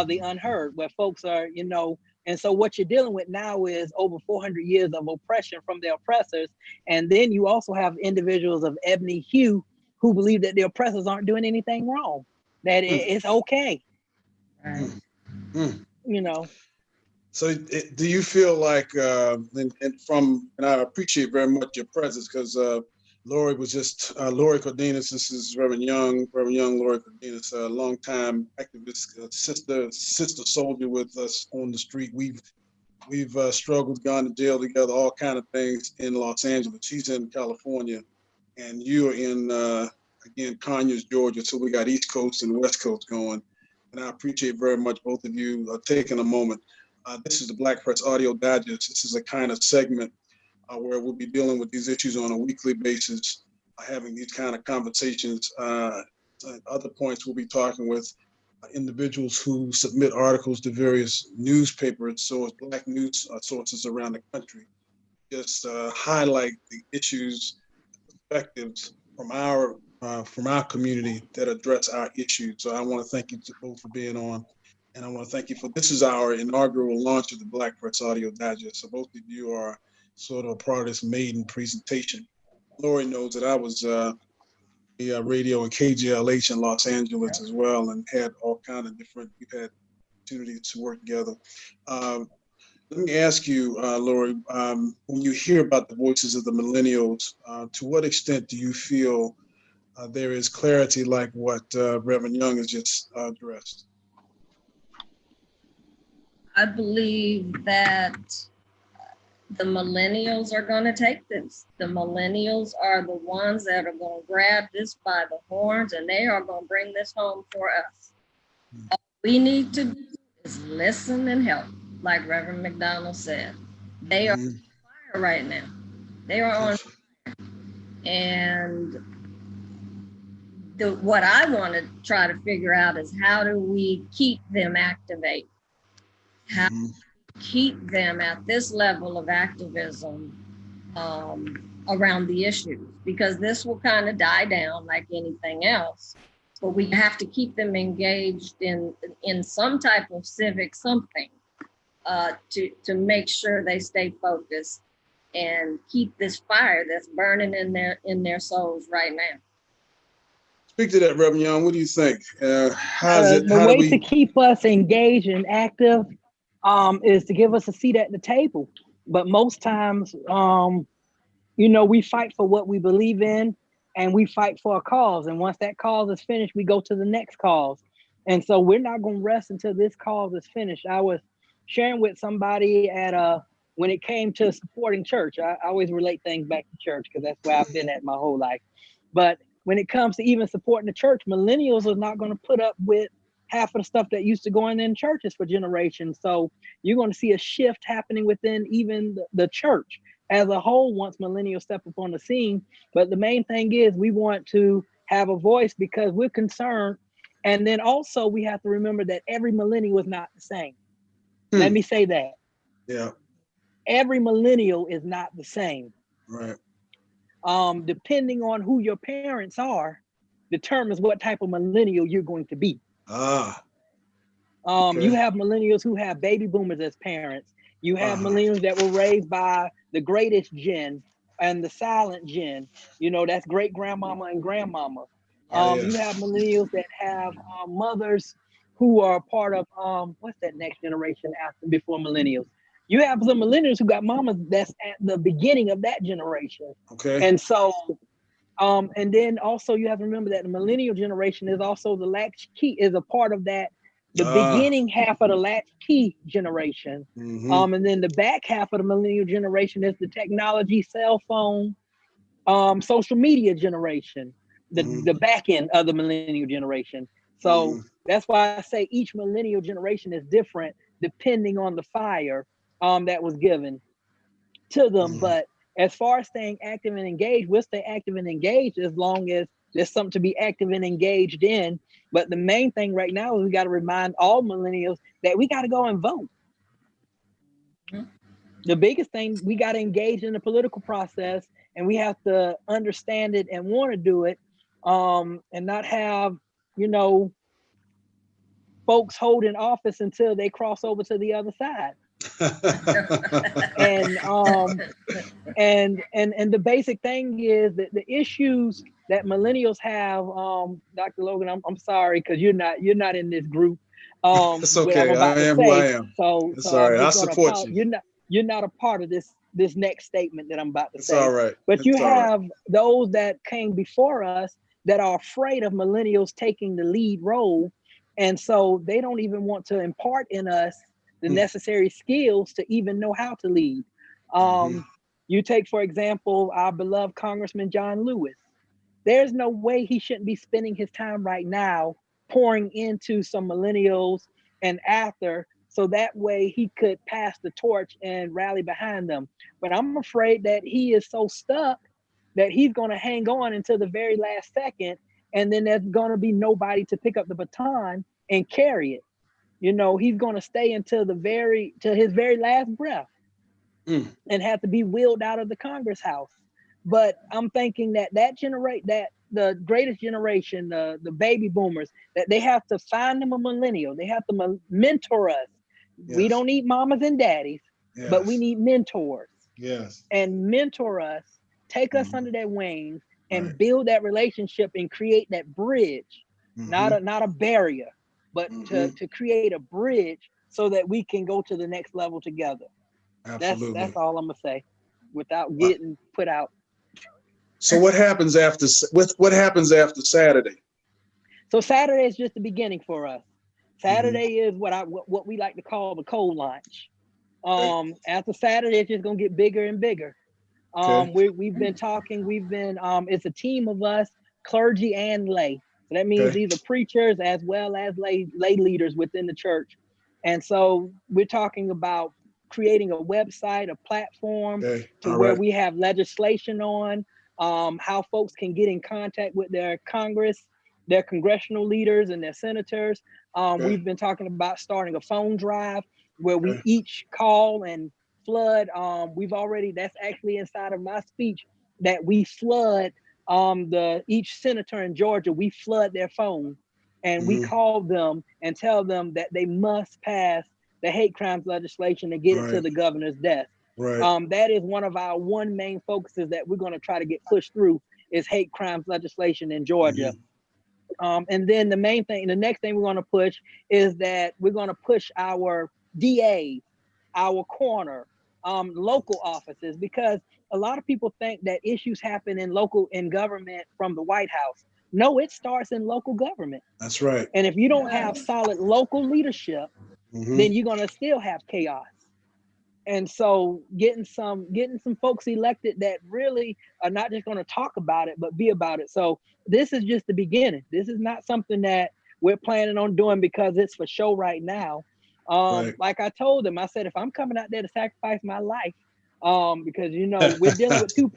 the unheard, where folks are, you know. And so what you're dealing with now is over 400 years of oppression from the oppressors. And then you also have individuals of ebony hue who believe that the oppressors aren't doing anything wrong, that it's okay. Right. You know. So do you feel like, and I appreciate very much your presence, because Lori was just, Lori Condinus, this is Reverend Young Lori Condinus, a longtime activist, sister soldier with us on the street. We've struggled, gone to jail together, all kind of things in Los Angeles. She's in California, and you are in, again, Conyers, Georgia. So we got East Coast and West Coast going. And I appreciate very much both of you taking a moment. This is the Black Press Audio Digest. This is a kind of segment where we'll be dealing with these issues on a weekly basis, having these kind of conversations. At other points, we'll be talking with individuals who submit articles to various newspapers, so it's Black news sources around the country. Just highlight the issues, perspectives from our community that address our issues. So I want to thank you both for being on. And I want to thank you this is our inaugural launch of the Black Press Audio Digest. So both of you are sort of a part of this maiden presentation. Lori knows that I was the radio and KJLH in Los Angeles as well, and had all kind of we've had opportunities to work together. Let me ask you, Lori, when you hear about the voices of the millennials, to what extent do you feel there is clarity like what Reverend Young has just addressed? I believe that the millennials are going to take this. The millennials are the ones that are going to grab this by the horns, and they are going to bring this home for us. All we need to do is listen and help, like Reverend McDonald said. They are on fire right now. They are on fire. And what I want to try to figure out is, how do we keep them activated? How do we keep them at this level of activism around the issues? Because this will kind of die down like anything else, but we have to keep them engaged in some type of civic something to make sure they stay focused and keep this fire that's burning in their souls right now. Speak to that, Reverend Young. What do you think? The way to keep us engaged and active is to give us a seat at the table. But most times, you know, we fight for what we believe in, and we fight for a cause. And once that cause is finished, we go to the next cause. And so we're not going to rest until this cause is finished. I was sharing with somebody when it came to supporting church. I always relate things back to church because that's where I've been at my whole life. But when it comes to even supporting the church, millennials are not going to put up with half of the stuff that used to go in churches for generations. So you're going to see a shift happening within even the church as a whole once millennials step up on the scene. But the main thing is we want to have a voice because we're concerned. And then also we have to remember that every millennial is not the same. Let me say that. Yeah. Every millennial is not the same. Right. Depending on who your parents are, determines what type of millennial you're going to be. Okay. You have millennials who have baby boomers as parents. You have millennials that were raised by the greatest gen and the silent gen. You know, that's great grandmama and grandmama. You have millennials that have mothers who are part of what's that next generation before millennials? You have some millennials who got mamas that's at the beginning of that generation. Okay. And so, and then also you have to remember that the millennial generation is also the latchkey, is a part of that, the beginning half of the latchkey generation. And then the back half of the millennial generation is the technology, cell phone, social media generation, the back end of the millennial generation. So that's why I say each millennial generation is different depending on the fire that was given to them. But as far as staying active and engaged, we'll stay active and engaged as long as there's something to be active and engaged in. But the main thing right now is we got to remind all millennials that we got to go and vote. The biggest thing, we got to engage in the political process, and we have to understand it and want to do it, and not have, you know, folks holding office until they cross over to the other side. and the basic thing is that the issues that millennials have, Dr. Logan, I'm sorry, because you're not in this group. It's okay. I am who I am. So all right. I support you. You're not a part of this next statement that I'm about to say. It's all right. But you have those that came before us that are afraid of millennials taking the lead role. And so they don't even want to impart in us the necessary skills to even know how to lead. You take, for example, our beloved Congressman John Lewis. There's no way he shouldn't be spending his time right now pouring into some millennials and after, so that way he could pass the torch and rally behind them. But I'm afraid that he is so stuck that he's going to hang on until the very last second, and then there's going to be nobody to pick up the baton and carry it. You know, he's going to stay until his very last breath and have to be wheeled out of the Congress House. But I'm thinking that the greatest generation, the baby boomers, that they have to find them a millennial. They have to mentor us. Yes. We don't need mamas and daddies, but we need mentors. Yes. And mentor us, take us under their wings, and build that relationship and create that bridge, not a barrier, but to create a bridge so that we can go to the next level together. Absolutely. That's all I'm gonna say, without getting put out. So what happens after Saturday? So Saturday is just the beginning for us. Saturday is what we like to call the cold launch. After Saturday, it's just gonna get bigger and bigger. We've been talking. It's a team of us, clergy and lay. So that means these are preachers as well as lay leaders within the church. And so we're talking about creating a website, a platform where we have legislation on how folks can get in contact with their Congress, their congressional leaders and their senators. We've been talking about starting a phone drive where we each call and flood. That's actually inside of my speech, that we flood each senator in Georgia, we flood their phone and we call them and tell them that they must pass the hate crimes legislation and get it to the governor's desk. That is one of our main focuses that we're going to try to get pushed through, is hate crimes legislation in Georgia. And then the next thing we're going to push is that we're going to push our DAs, our coroner, local offices, because a lot of people think that issues happen in government from the White House. No, it starts in local government. That's right. And if you don't have solid local leadership, then you're going to still have chaos. And so getting some folks elected that really are not just going to talk about it, but be about it. So this is just the beginning. This is not something that we're planning on doing because it's for show right now. Like I told them, I said, if I'm coming out there to sacrifice my life, because we're dealing with two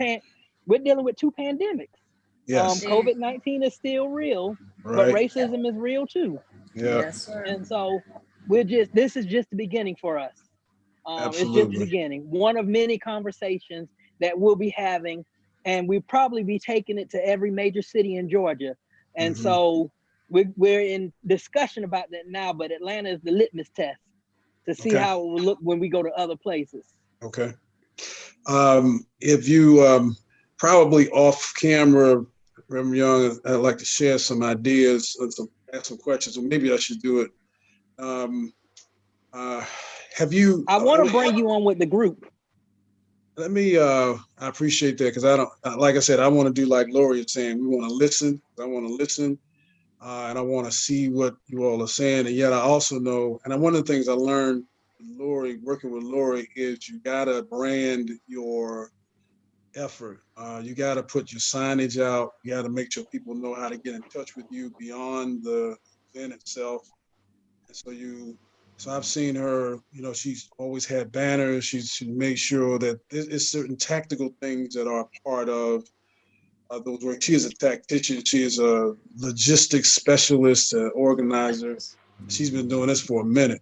pandemics. Yes. COVID-19 is still real, but racism is real too. Yes, sir. And so this is just the beginning for us. It's just the beginning. One of many conversations that we'll be having, and we'll probably be taking it to every major city in Georgia. And so we're in discussion about that now, but Atlanta is the litmus test to see how it will look when we go to other places. Okay. If you probably off camera, Reverend Young, I'd like to share some ideas and ask some questions, or maybe I should do it. Have you? I want to bring you on with the group. Let me. I appreciate that, because I don't. Like I said, I want to do like Lori is saying. We want to listen. I want to listen, and I want to see what you all are saying. And yet, I also know. And one of the things I learned, working with Lori, is you gotta brand your effort. You gotta put your signage out. You gotta make sure people know how to get in touch with you beyond the event itself. And so you So I've seen her, she's always had banners. She made sure that there's certain tactical things that are part of those work. She is a tactician. She is a logistics specialist, organizer. She's been doing this for a minute.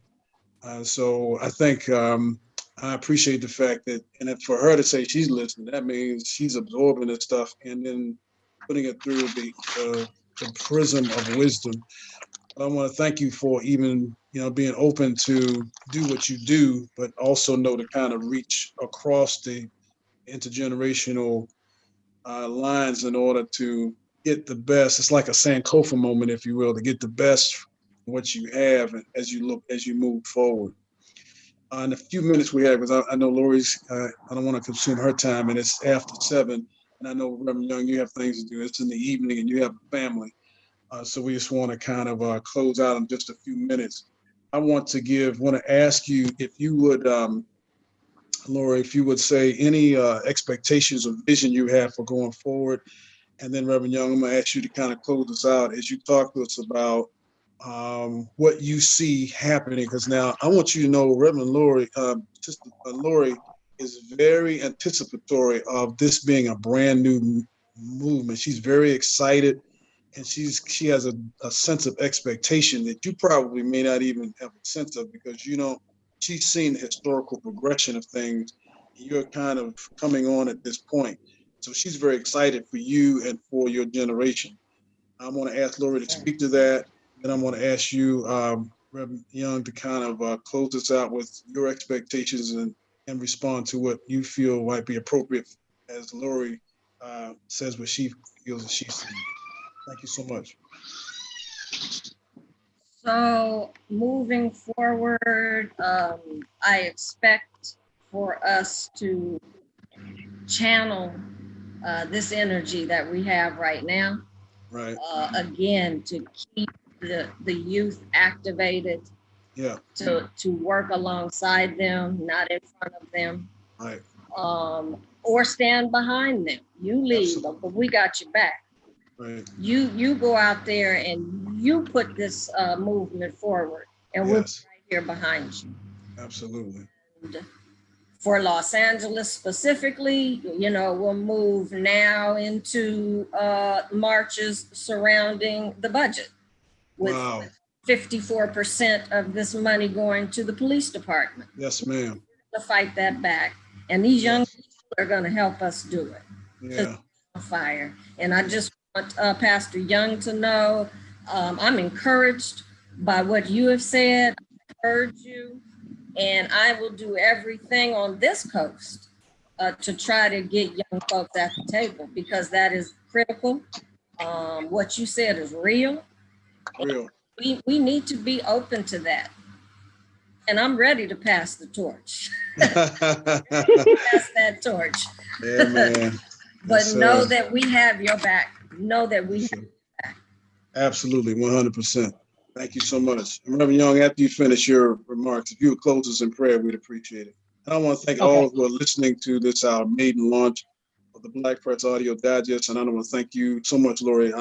So I think I appreciate the fact that, and for her to say she's listening, that means she's absorbing this stuff and then putting it through the prism of wisdom. I want to thank you for even, being open to do what you do, but also know to kind of reach across the intergenerational lines in order to get the best. It's like a Sankofa moment, if you will, to get the best what you have as you move forward. In the few minutes we have, because I know Lori's, I don't want to consume her time, and it's after 7. And I know, Reverend Young, you have things to do. It's in the evening, and you have a family. So we just want to kind of close out in just a few minutes. I want to ask you if you would, Lori, if you would say any expectations or vision you have for going forward. And then Reverend Young, I'm going to ask you to kind of close us out as you talk to us about what you see happening. Because now I want you to know, Reverend Lori, Sister Lori is very anticipatory of this being a brand new movement. She's very excited. And she has a sense of expectation that you probably may not even have a sense of, because she's seen the historical progression of things. You're kind of coming on at this point. So she's very excited for you and for your generation. I want to ask Lori to speak to that. Then I'm going to ask you, Reverend Young, to kind of close us out with your expectations and respond to what you feel might be appropriate as Lori says what she feels that she's seeing. Thank you so much. So moving forward, I expect for us to channel this energy that we have right now. Right. Again, to keep the youth activated. Yeah. To work alongside them, not in front of them. Right. Or stand behind them. You lead, but we got your back. Right. You go out there and you put this movement forward, and we're right here behind you. Absolutely. And for Los Angeles specifically, we'll move now into marches surrounding the budget, with 54% of this money going to the police department. Yes, ma'am. To fight that back, and these young people are going to help us do it. Yeah. Fire, and I just want Pastor Young to know I'm encouraged by what you have said. I heard you, and I will do everything on this coast to try to get young folks at the table, because that is critical. What you said is real. We need to be open to that. And I'm ready to pass the torch. Pass that torch. Yeah, man. But know that we have your back. Know that we have your back. Absolutely, 100%. Thank you so much. And Reverend Young, after you finish your remarks, if you would close us in prayer, we'd appreciate it. And I want to thank all who are listening to this, our maiden launch of the Black Press Audio Digest. And I want to thank you so much, Lori.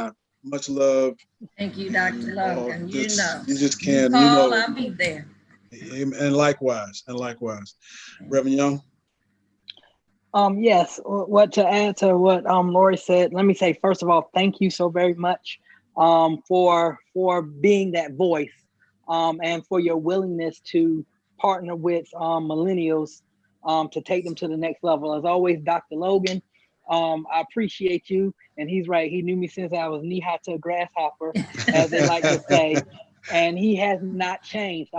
Much love. Thank you, Dr. Logan. You just can't. Call, I'll be there. And likewise. Reverend Young. Yes, what to add to what Lori said, let me say, first of all, thank you so very much for being that voice and for your willingness to partner with millennials to take them to the next level. As always, Dr. Logan, I appreciate you. And he's right. He knew me since I was knee-high to a grasshopper, as they like to say. And he has not changed.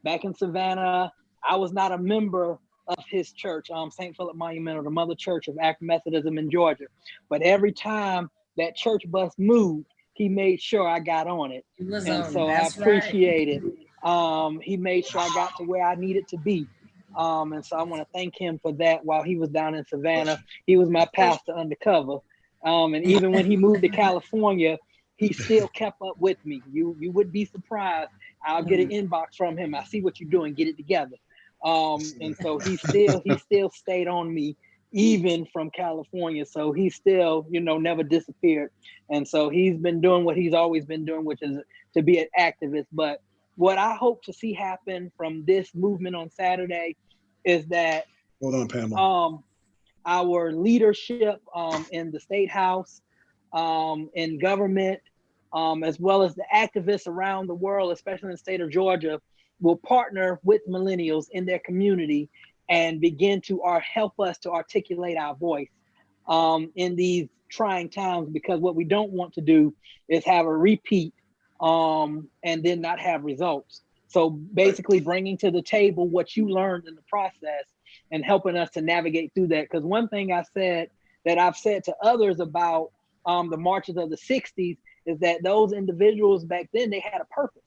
Back in Savannah, I was not a member of his church, St. Philip Monumental, the mother church of African Methodism in Georgia. But every time that church bus moved, he made sure I got on it. And so I appreciate it. He made sure I got to where I needed to be. And so I want to thank him for that. While he was down in Savannah, he was my pastor undercover. And even when he moved to California, he still kept up with me. You would be surprised. I'll get an inbox from him. I see what you're doing. Get it together. And so he still stayed on me, even from California. So he still, never disappeared. And so he's been doing what he's always been doing, which is to be an activist. But what I hope to see happen from this movement on Saturday is that Hold on, Pamela. Our leadership in the state house, in government, as well as the activists around the world, especially in the state of Georgia, will partner with millennials in their community and begin to help us to articulate our voice in these trying times, because what we don't want to do is have a repeat and then not have results. So basically bringing to the table what you learned in the process and helping us to navigate through that. Because one thing I've said to others about the marches of the 60s is that those individuals back then, they had a purpose.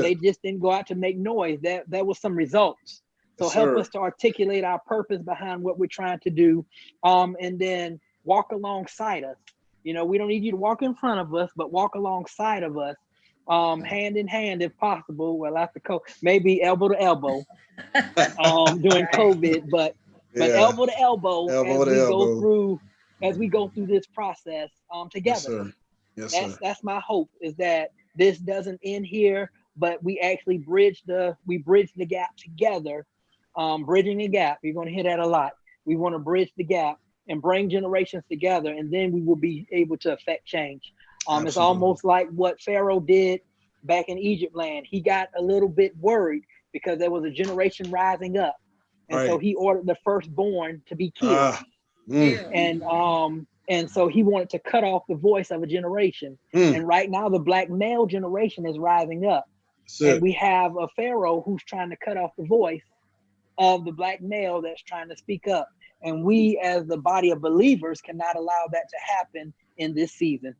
They just didn't go out to make noise. There was some results. So Yes, help sir. us to articulate our purpose behind what we're trying to do, and then walk alongside us. You know, we don't need you to walk in front of us, but walk alongside of us, hand in hand if possible. Well, after maybe elbow to elbow during COVID, but elbow to elbow, as we go through this process together. Yes, sir. Yes, sir. That's my hope, is that this doesn't end here, but we actually bridge the gap together. Bridging the gap, you're going to hear that a lot. We want to bridge the gap and bring generations together, and then we will be able to affect change. It's almost like what Pharaoh did back in Egypt land. He got a little bit worried because there was a generation rising up, and so he ordered the firstborn to be killed. And so he wanted to cut off the voice of a generation. And right now, the Black male generation is rising up. And we have a Pharaoh who's trying to cut off the voice of the Black male that's trying to speak up. And we, as the body of believers, cannot allow that to happen in this season.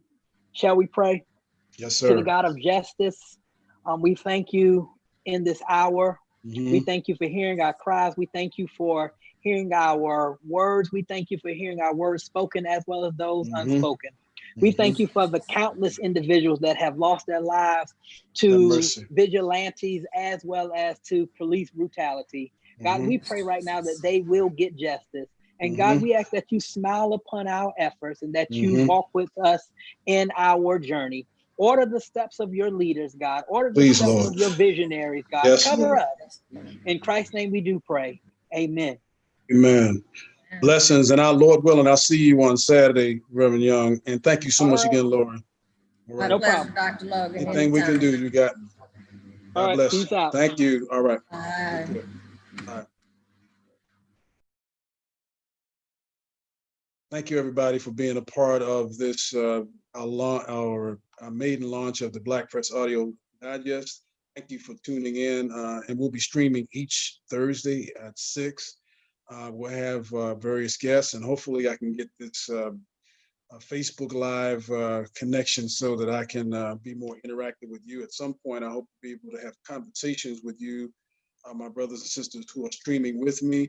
Shall we pray? Yes, sir. To the God of justice, we thank you in this hour. We thank you for hearing our cries. We thank you for hearing our words. We thank you for hearing our words spoken as well as those unspoken. We thank you for the countless individuals that have lost their lives to vigilantes as well as to police brutality. God, we pray right now that they will get justice. And God, we ask that you smile upon our efforts and that you walk with us in our journey. Order the steps of your leaders, God. Order the steps of your visionaries, God. Yes, cover Lord. us. In Christ's name we do pray. Amen. Amen. Blessings, and our Lord willing, I'll see you on Saturday, Reverend Young. And thank you so much again, Lauren. My pleasure, Dr. Logan. Anything we can do, you got me. God bless. Peace out. Thank you. All right. Bye. All right. Thank you, everybody, for being a part of this, our maiden launch of the Black Press Audio Digest. Thank you for tuning in, and we'll be streaming each Thursday at 6. We'll have various guests, and hopefully I can get this Facebook Live connection so that I can be more interactive with you. At some point, I hope to be able to have conversations with you, my brothers and sisters who are streaming with me.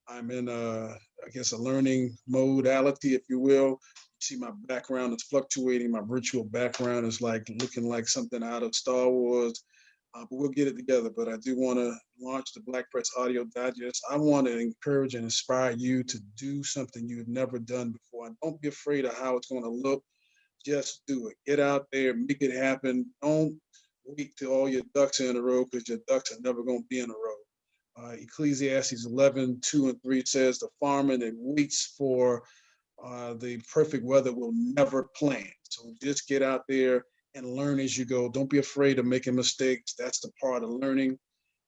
I'm in, I guess, a learning modality, if you will. You see my background is fluctuating. My virtual background is looking like something out of Star Wars. But we'll get it together. But I do want to launch the Black Press Audio Digest. I want to encourage and inspire you to do something you've never done before. And don't be afraid of how it's going to look. Just do it. Get out there, make it happen. Don't wait till all your ducks are in a row, because your ducks are never going to be in a row. Ecclesiastes 11:2-3 says, the farmer that waits for the perfect weather will never plant. So just get out there and learn as you go. Don't be afraid of making mistakes. That's the part of learning.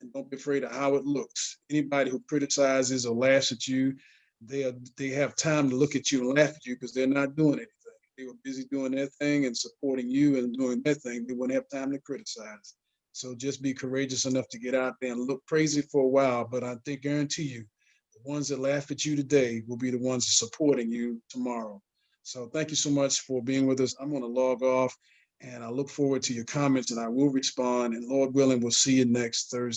And don't be afraid of how it looks. Anybody who criticizes or laughs at you, they have time to look at you and laugh at you because they're not doing anything. They were busy doing their thing and supporting you and doing their thing. They wouldn't have time to criticize. So just be courageous enough to get out there and look crazy for a while. But I guarantee you, the ones that laugh at you today will be the ones supporting you tomorrow. So thank you so much for being with us. I'm going to log off. And I look forward to your comments, and I will respond. And Lord willing, we'll see you next Thursday.